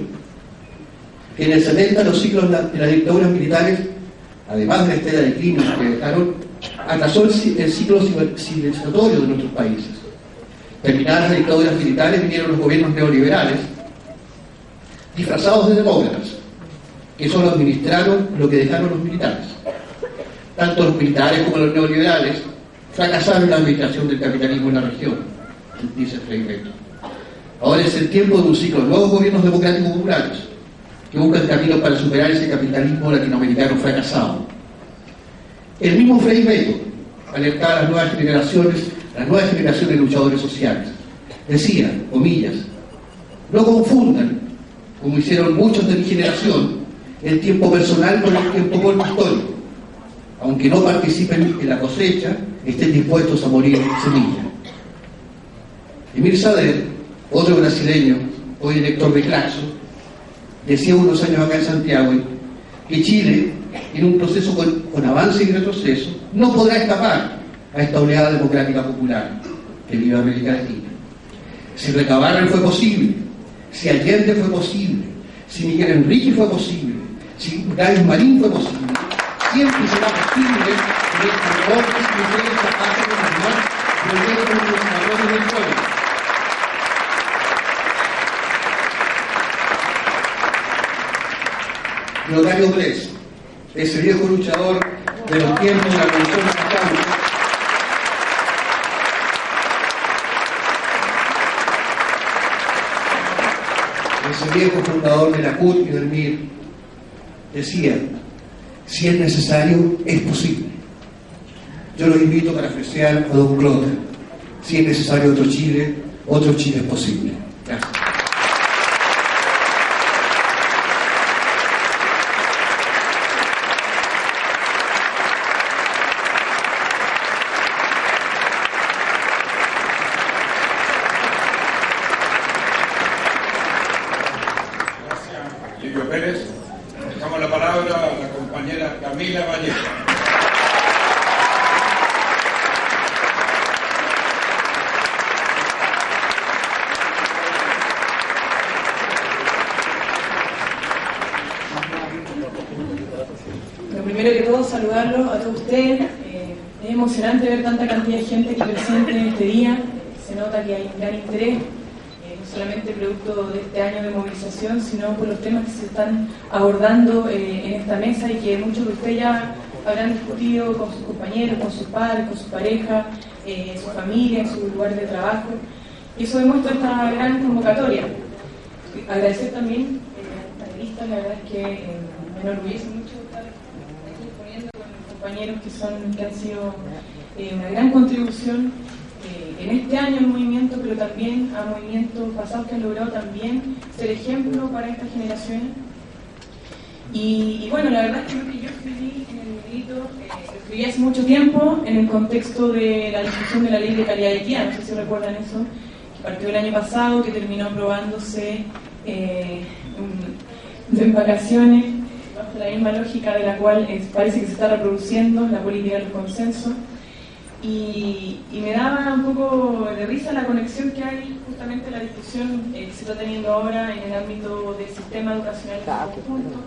que en el 70 los ciclos de las dictaduras militares, además de la estela de crímenes que dejaron, atrasó el ciclo civilizatorio de nuestros países. Terminadas las dictaduras militares, vinieron los gobiernos neoliberales, disfrazados de demócratas, que solo administraron lo que dejaron los militares. Tanto los militares como los neoliberales fracasaron en la administración del capitalismo en la región, dice Frei Beto. Ahora es el tiempo de un ciclo de nuevos gobiernos democráticos populares que buscan caminos para superar ese capitalismo latinoamericano fracasado. El mismo Frei Beto alertaba a las nuevas generaciones de luchadores sociales. Decía, comillas, no confundan, como hicieron muchos de mi generación, el tiempo personal con el tiempo histórico. Aunque no participen en la cosecha, estén dispuestos a morir en semilla. Emir Sader, otro brasileño, hoy elector de Claxo, decía unos años acá en Santiago que Chile, en un proceso con avance y retroceso, no podrá escapar a esta oleada democrática popular que vive América Latina. Si Recabarren fue posible, si Allende fue posible, si Miguel Enrique fue posible, si Gálvez Marín fue posible, siempre será posible que estos hombres y mujeres capaces de formar proyectos de desarrollo del pueblo. Leodario Bless, ese viejo luchador de los tiempos de la Revolución Mexicana, ese viejo fundador de la CUT y del MIR, decía, si es necesario, es posible. Yo los invito para apreciar a Don Clotaire. Si es necesario otro Chile es posible. Gracias. Livio Pérez. Dejamos la palabra a la compañera Camila Vallejo. Lo primero que todo, saludarlo a todos ustedes. Es emocionante ver tanta cantidad de gente aquí presente en este día. Se nota que hay un gran interés, no solamente producto de este año de movilización, sino por los temas que se están abordando en esta mesa y que muchos de ustedes ya habrán discutido con sus compañeros, con sus padres, con sus parejas, en su familia, en su lugar de trabajo. Y eso demuestra esta gran convocatoria. Agradecer también a los panelistas, la verdad es que me enorgullece mucho estar aquí exponiendo con mis compañeros que han sido una gran contribución en este año al movimiento, pero también a movimientos pasados que han logrado también ser ejemplo para esta generación. Y bueno, la verdad es que lo que yo escribí en el librito, lo escribí hace mucho tiempo en el contexto de la discusión de la ley de calidad de vida, no sé si recuerdan eso, que partió el año pasado, que terminó aprobándose en vacaciones, bajo la misma lógica de la cual parece que se está reproduciendo la política del consenso. Y me daba un poco de risa la conexión que hay justamente en la discusión que se está teniendo ahora en el ámbito del sistema educacional en conjunto,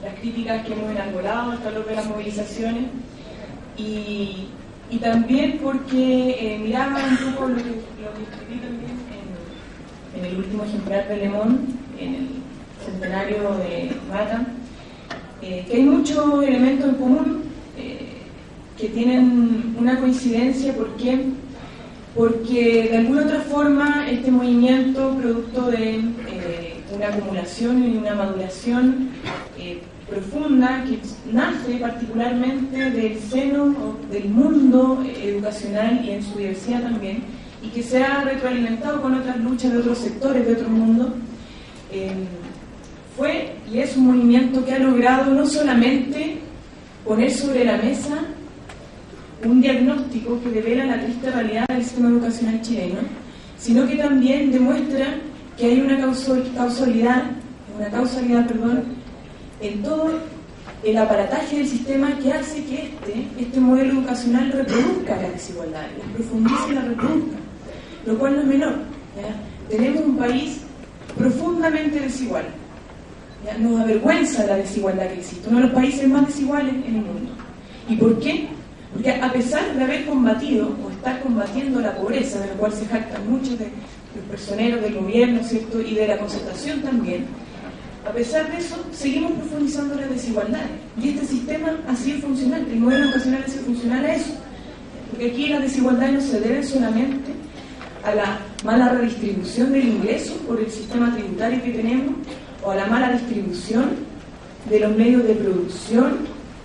las críticas que hemos enarbolado al calor de las movilizaciones, y también porque miraba un poco lo que escribí también en el último ejemplar de Le Monde, en el centenario de Mata, que hay muchos elementos en común que tienen una coincidencia. ¿Por qué? Porque de alguna otra forma este movimiento, producto de una acumulación y una maduración profunda, que nace particularmente del seno del mundo educacional y en su diversidad también, y que se ha retroalimentado con otras luchas de otros sectores, de otro mundo, fue y es un movimiento que ha logrado no solamente poner sobre la mesa un diagnóstico que devela la triste realidad del sistema educacional chileno, sino que también demuestra que hay una causalidad, en todo el aparataje del sistema que hace que este modelo educacional reproduzca las desigualdades, las profundice y las reproduzca, lo cual no es menor, ¿ya? Tenemos un país profundamente desigual, ¿ya? Nos avergüenza la desigualdad que existe, uno de los países más desiguales en el mundo. ¿Y por qué? Porque a pesar de haber combatido o estar combatiendo la pobreza, de lo cual se jactan muchos de los personeros del gobierno, ¿cierto?, y de la concertación también, a pesar de eso, seguimos profundizando las desigualdades. Y este sistema ha sido funcional, el modelo educacional ha sido funcional a eso. Porque aquí las desigualdades no se deben solamente a la mala redistribución del ingreso por el sistema tributario que tenemos, o a la mala distribución de los medios de producción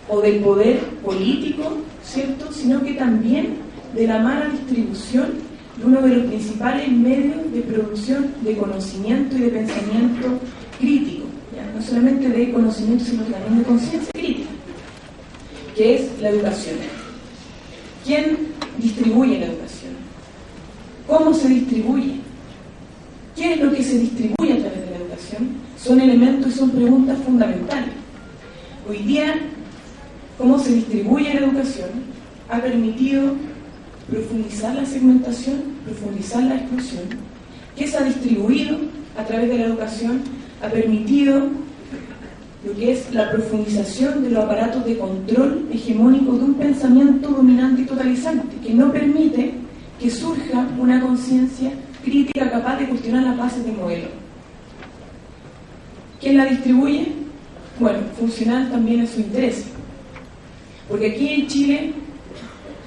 o del poder político, ¿cierto?, sino que también de la mala distribución de uno de los principales medios de producción de conocimiento y de pensamiento crítico, ¿ya? No solamente de conocimiento, sino también de conciencia crítica, que es la educación. ¿Quién distribuye la educación? ¿Cómo se distribuye? ¿Qué es lo que se distribuye a través de la educación? Son elementos y son preguntas fundamentales. Hoy día, cómo se distribuye la educación ha permitido profundizar la segmentación, profundizar la exclusión, que se ha distribuido a través de la educación, ha permitido lo que es la profundización de los aparatos de control hegemónico de un pensamiento dominante y totalizante, que no permite que surja una conciencia crítica capaz de cuestionar las bases del modelo. ¿Quién la distribuye? Bueno, funcional también es su interés. Porque aquí en Chile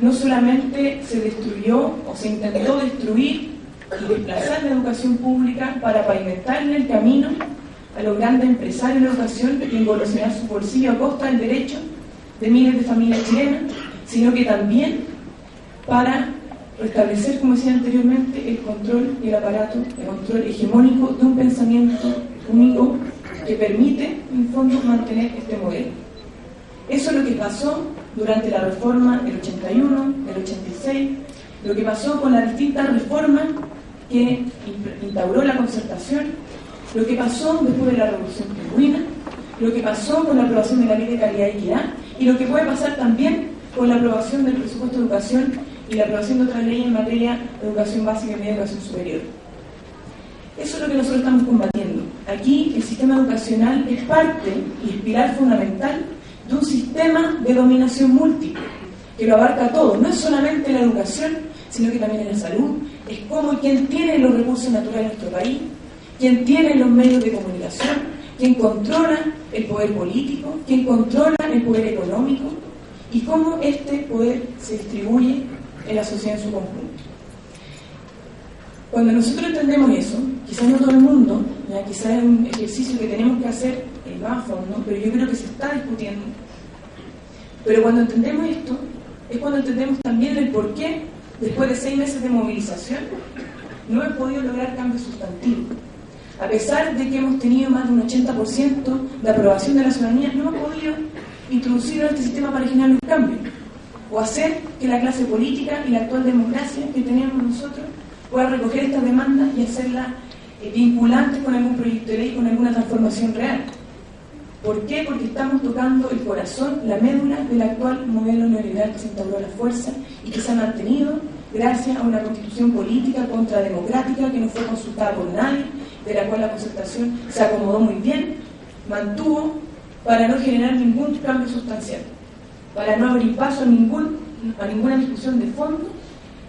no solamente se destruyó o se intentó destruir y desplazar la educación pública para pavimentarle el camino a los grandes empresarios de la educación y engolosear su bolsillo a costa del derecho de miles de familias chilenas, sino que también para restablecer, como decía anteriormente, el control y el aparato de control hegemónico de un pensamiento único que permite, en fondo, mantener este modelo. Eso es lo que pasó durante la reforma del 81, del 86, lo que pasó con las distintas reformas que instauró la concertación, lo que pasó después de la Revolución Pingüina, lo que pasó con la aprobación de la Ley de Calidad y Equidad, y lo que puede pasar también con la aprobación del presupuesto de educación y la aprobación de otras leyes en materia de educación básica y media educación superior. Eso es lo que nosotros estamos combatiendo. Aquí el sistema educacional es parte y es pilar fundamental de un sistema de dominación múltiple, que lo abarca todo. No es solamente la educación, sino que también es la salud, es cómo y quién tiene los recursos naturales de nuestro país, quién tiene los medios de comunicación, quién controla el poder político, quién controla el poder económico, y cómo este poder se distribuye en la sociedad en su conjunto. Cuando nosotros entendemos eso, quizás no todo el mundo, ¿ya? Quizás es un ejercicio que tenemos que hacer más a fondo, pero yo creo que se está discutiendo. Pero cuando entendemos esto, es cuando entendemos también el por qué, después de 6 meses de movilización, no he podido lograr cambios sustantivos. A pesar de que hemos tenido más de un 80% de aprobación de la ciudadanía, no hemos podido introducir este sistema para generar los cambios, o hacer que la clase política y la actual democracia que tenemos nosotros pueda recoger estas demandas y hacerlas vinculantes con algún proyecto de ley, con alguna transformación real. ¿Por qué? Porque estamos tocando el corazón, la médula del actual modelo neoliberal que se instauró a la fuerza y que se ha mantenido gracias a una constitución política contrademocrática que no fue consultada por nadie, de la cual la concertación se acomodó muy bien, mantuvo para no generar ningún cambio sustancial, para no abrir paso a ninguna discusión de fondo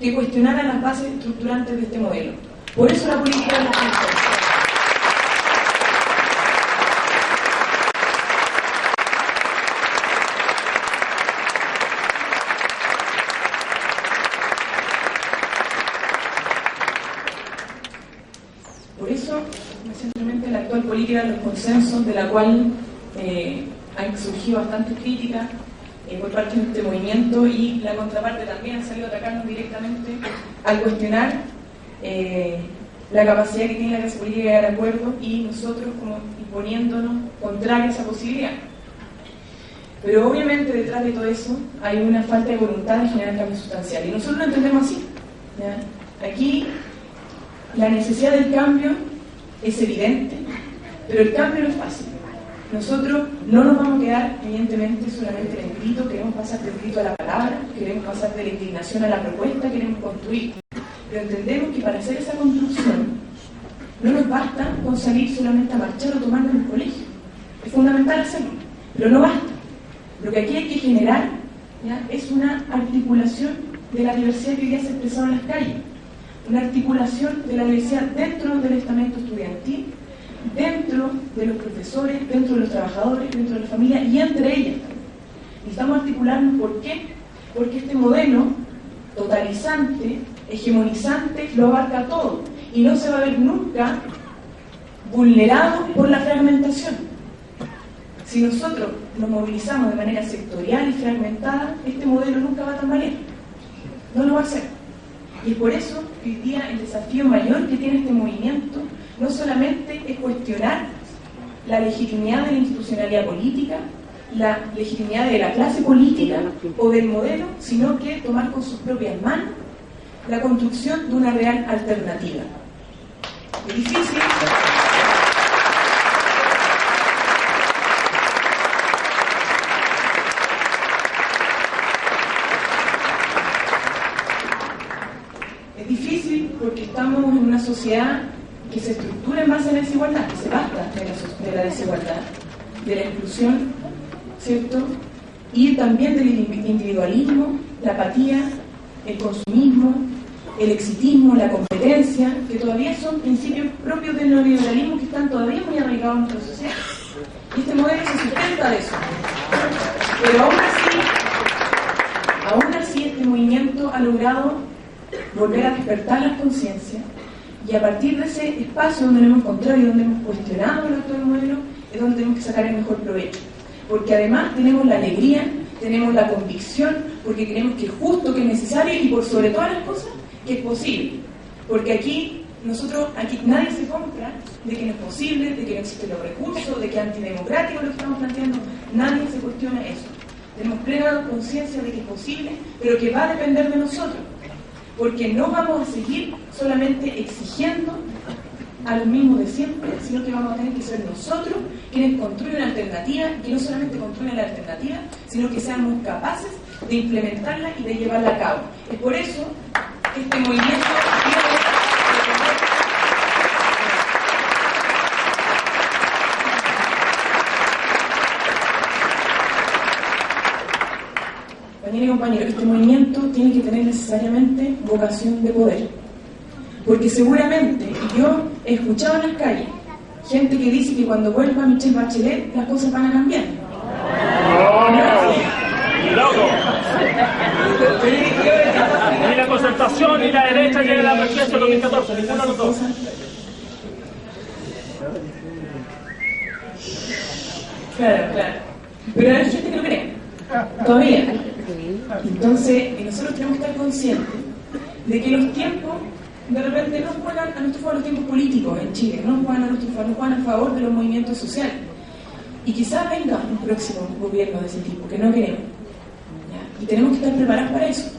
que cuestionara las bases estructurantes de este modelo. Por eso la política de la concertación. Por eso, recientemente, la actual política de los consensos, de la cual han surgido bastantes críticas por parte de este movimiento, y la contraparte también ha salido a atacarnos directamente al cuestionar la capacidad que tiene la clase política de llegar a acuerdos, y nosotros como imponiéndonos contrario a esa posibilidad. Pero obviamente detrás de todo eso hay una falta de voluntad de generar cambios sustanciales, y nosotros lo entendemos así, ¿ya? Aquí La necesidad del cambio es evidente, pero el cambio no es fácil. Nosotros no nos vamos a quedar, evidentemente, solamente en el grito, queremos pasar del grito a la palabra, queremos pasar de la indignación a la propuesta, queremos construir. Pero entendemos que para hacer esa construcción no nos basta con salir solamente a marchar o tomarnos en el colegio. Es fundamental hacerlo, pero no basta. Lo que aquí hay que generar, ¿ya?, es una articulación de la diversidad que hoy día se ha expresado en las calles, una articulación de la diversidad dentro del estamento estudiantil, dentro de los profesores, dentro de los trabajadores, dentro de la familia y entre ellas también. Necesitamos articularnos. ¿Por qué? Porque este modelo totalizante, hegemonizante, lo abarca todo y no se va a ver nunca vulnerado por la fragmentación. Si nosotros nos movilizamos de manera sectorial y fragmentada, este modelo nunca va a tambalear. No lo va a hacer. Y es por eso que hoy día el desafío mayor que tiene este movimiento no solamente es cuestionar la legitimidad de la institucionalidad política, la legitimidad de la clase política o del modelo, sino que tomar con sus propias manos la construcción de una real alternativa. Es difícil. Es difícil porque estamos en una sociedad que se estructura en base a la desigualdad, que se basta de la desigualdad, de la exclusión, ¿cierto? Y también del individualismo, la apatía, el consumismo, el exitismo, la competencia, que todavía son principios propios del neoliberalismo que están todavía muy arraigados en nuestra sociedad. Y este modelo se sustenta de eso. Pero aún así este movimiento ha logrado volver a despertar las conciencias, y a partir de ese espacio donde nos hemos encontrado y donde hemos cuestionado el actual modelo, es donde tenemos que sacar el mejor provecho. Porque además tenemos la alegría, tenemos la convicción, porque creemos que es justo, que es necesario y por sobre todas las cosas, que es posible. Porque aquí nadie se compra de que no es posible, de que no existen los recursos, de que es antidemocrático lo que estamos planteando. Nadie se cuestiona eso. Tenemos plena conciencia de que es posible, pero que va a depender de nosotros. Porque no vamos a seguir solamente exigiendo a los mismos de siempre, sino que vamos a tener que ser nosotros quienes construyen una alternativa, y que no solamente construyan la alternativa, sino que seamos capaces de implementarla y de llevarla a cabo. Es por eso que este movimiento compañeros, este movimiento tiene que tener necesariamente vocación de poder, porque seguramente, yo he escuchado en las calles gente que dice que cuando vuelva Michelle Bachelet las cosas van a cambiar. Ni la concertación ni la derecha llega a la presidencia en 2014, ninguno de los dos. Claro. Pero hay gente que lo cree, todavía. Entonces, nosotros tenemos que estar conscientes de que los tiempos, de repente, no juegan a nuestro favor los tiempos políticos en Chile, no juegan a nuestro favor, no juegan a favor de los movimientos sociales. Y quizás venga un próximo gobierno de ese tipo, que no queremos. ¿Ya? Y tenemos que estar preparados para eso.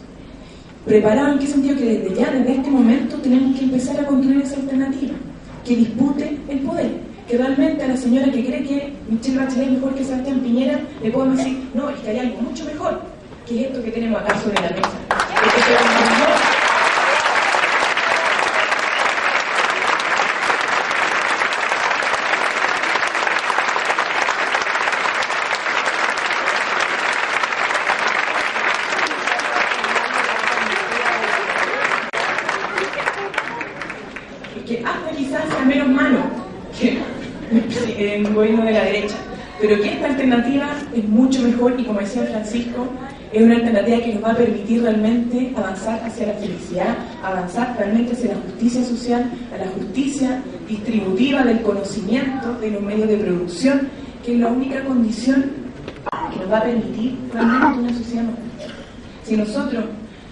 ¿Preparados en qué sentido? Que desde ya, desde este momento, tenemos que empezar a construir esa alternativa, que dispute el poder. Que realmente a la señora que cree que Michelle Bachelet es mejor que Sebastián Piñera, le podemos decir, no, es que hay algo mucho mejor, que es esto que tenemos acá sobre la mesa. Que hasta quizás sea menos malo que el gobierno de la derecha, pero que esta alternativa es mucho mejor y, como decía Francisco, es una alternativa que nos va a permitir realmente avanzar hacia la felicidad, avanzar realmente hacia la justicia social, a la justicia distributiva del conocimiento, de los medios de producción, que es la única condición que nos va a permitir realmente una sociedad más justa. Si nosotros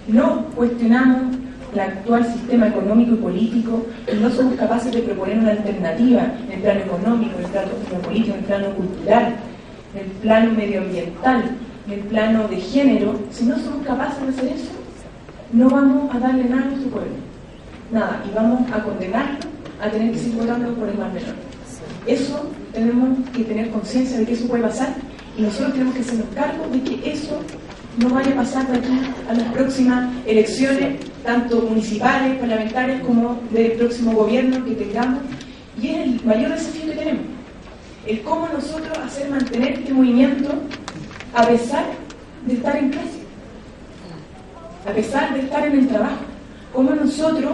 no cuestionamos el actual sistema económico y político y no somos capaces de proponer una alternativa en el plano económico, en el plano político, en el plano cultural, en el plano medioambiental, en el plano de género, si no somos capaces de hacer eso, no vamos a darle nada a nuestro pueblo. nada, y vamos a condenarlo a tener que seguir votando por el más menor. Eso tenemos que tener conciencia de que eso puede pasar, y nosotros tenemos que hacernos cargo de que eso no vaya a pasar de aquí a las próximas elecciones, tanto municipales, parlamentarias, como del próximo gobierno que tengamos. Y es el mayor desafío que tenemos, el cómo nosotros hacer mantener este movimiento a pesar de estar en clase, a pesar de estar en el trabajo. Cómo nosotros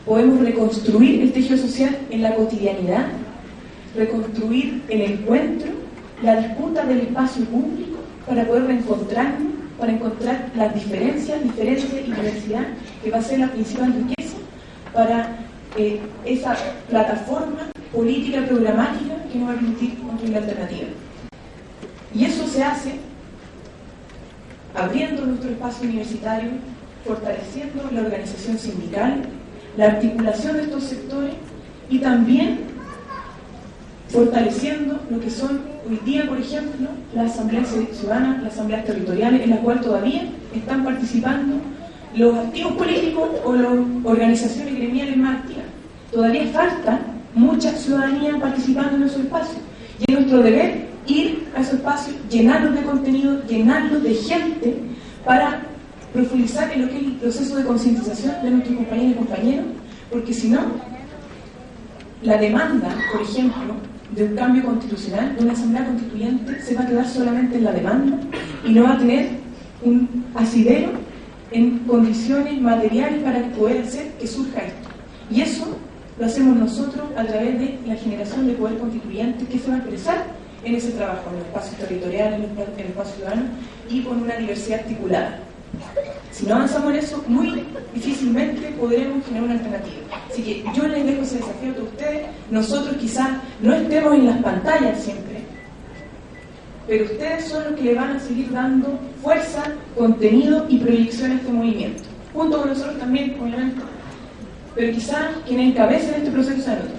podemos reconstruir el tejido social en la cotidianidad, reconstruir el encuentro, la disputa del espacio público, para poder reencontrarnos, para encontrar las diferencias y diversidad, que va a ser la principal riqueza para esa plataforma política programática que nos va a permitir construir la alternativa. Y eso se hace abriendo nuestro espacio universitario, fortaleciendo la organización sindical, la articulación de estos sectores, y también fortaleciendo lo que son hoy día, por ejemplo, las asambleas ciudadanas, las asambleas territoriales, en las cuales todavía están participando los activos políticos o las organizaciones gremiales más activas. Todavía falta mucha ciudadanía participando en esos espacios, y es nuestro deber ir a esos espacios, llenarlos de contenido, llenarlos de gente, para profundizar en lo que es el proceso de concientización de nuestros compañeros y compañeros, porque si no, la demanda, por ejemplo, de un cambio constitucional, de una asamblea constituyente, se va a quedar solamente en la demanda y no va a tener un asidero en condiciones materiales para poder hacer que surja esto. Y eso lo hacemos nosotros a través de la generación de poder constituyente que se va a expresar en ese trabajo, en los espacios territoriales, en el espacio ciudadano, y con una diversidad articulada. Si no avanzamos en eso, muy difícilmente podremos generar una alternativa. Así que yo les dejo ese desafío a todos ustedes. Nosotros quizás no estemos en las pantallas siempre, pero ustedes son los que le van a seguir dando fuerza, contenido y proyección a este movimiento, junto con nosotros también, obviamente, pero quizás quienes encabecen este proceso sean otros.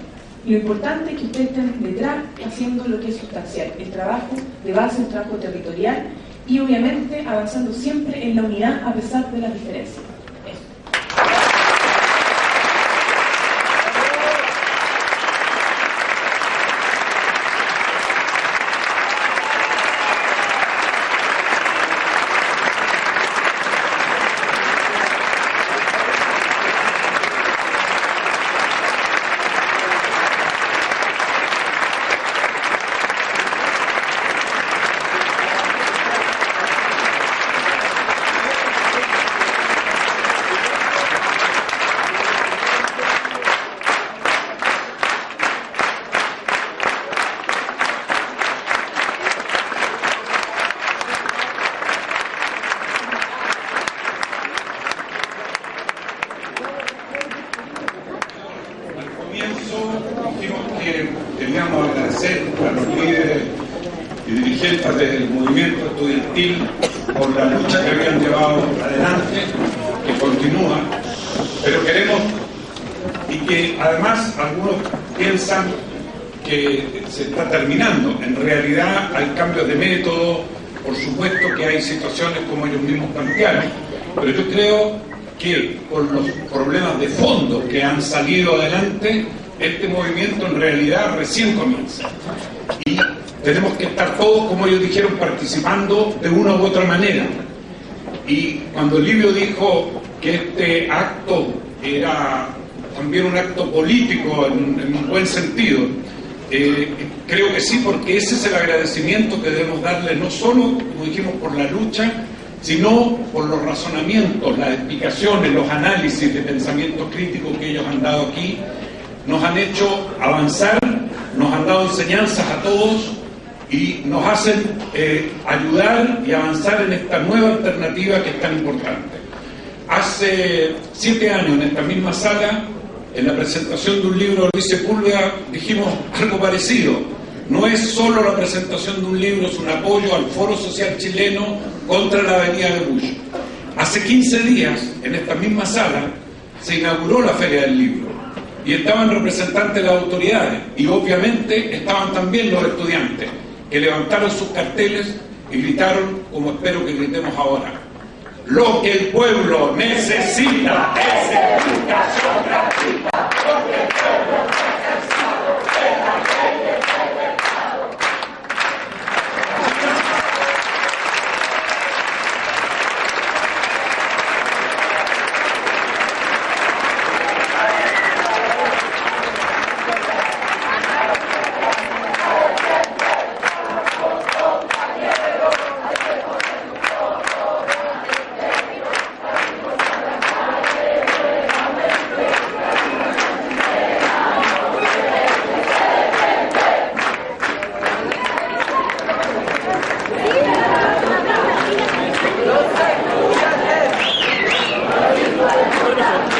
Y lo importante es que ustedes estén detrás haciendo lo que es sustancial, el trabajo de base, el trabajo territorial, y obviamente avanzando siempre en la unidad a pesar de las diferencias. Eso. Queríamos agradecer a los líderes y dirigentes del movimiento estudiantil por la lucha que habían llevado adelante, que continúa, pero queremos, y que además algunos piensan que se está terminando. En realidad hay cambios de método, por supuesto que hay situaciones como ellos mismos plantearon, pero yo creo que con los problemas de fondo que han salido adelante, este movimiento en realidad recién comienza. Y tenemos que estar todos, como ellos dijeron, participando de una u otra manera. Y cuando Livio dijo que este acto era también un acto político en un buen sentido, creo que sí, porque ese es el agradecimiento que debemos darle, no solo, como dijimos, por la lucha, sino por los razonamientos, las explicaciones, los análisis de pensamiento crítico que ellos han dado aquí. Nos han hecho avanzar, nos han dado enseñanzas a todos y nos hacen ayudar y avanzar en esta nueva alternativa que es tan importante. Hace 7 años, en esta misma sala, en la presentación de un libro de Luis Sepúlveda, dijimos algo parecido. No es solo la presentación de un libro, es un apoyo al Foro Social Chileno contra la Avenida de Bush. Hace 15 días, en esta misma sala, se inauguró la Feria del Libro. Y estaban representantes de las autoridades, y obviamente estaban también los estudiantes, que levantaron sus carteles y gritaron, como espero que gritemos ahora: lo que el pueblo necesita es educación gratuita. Explicación.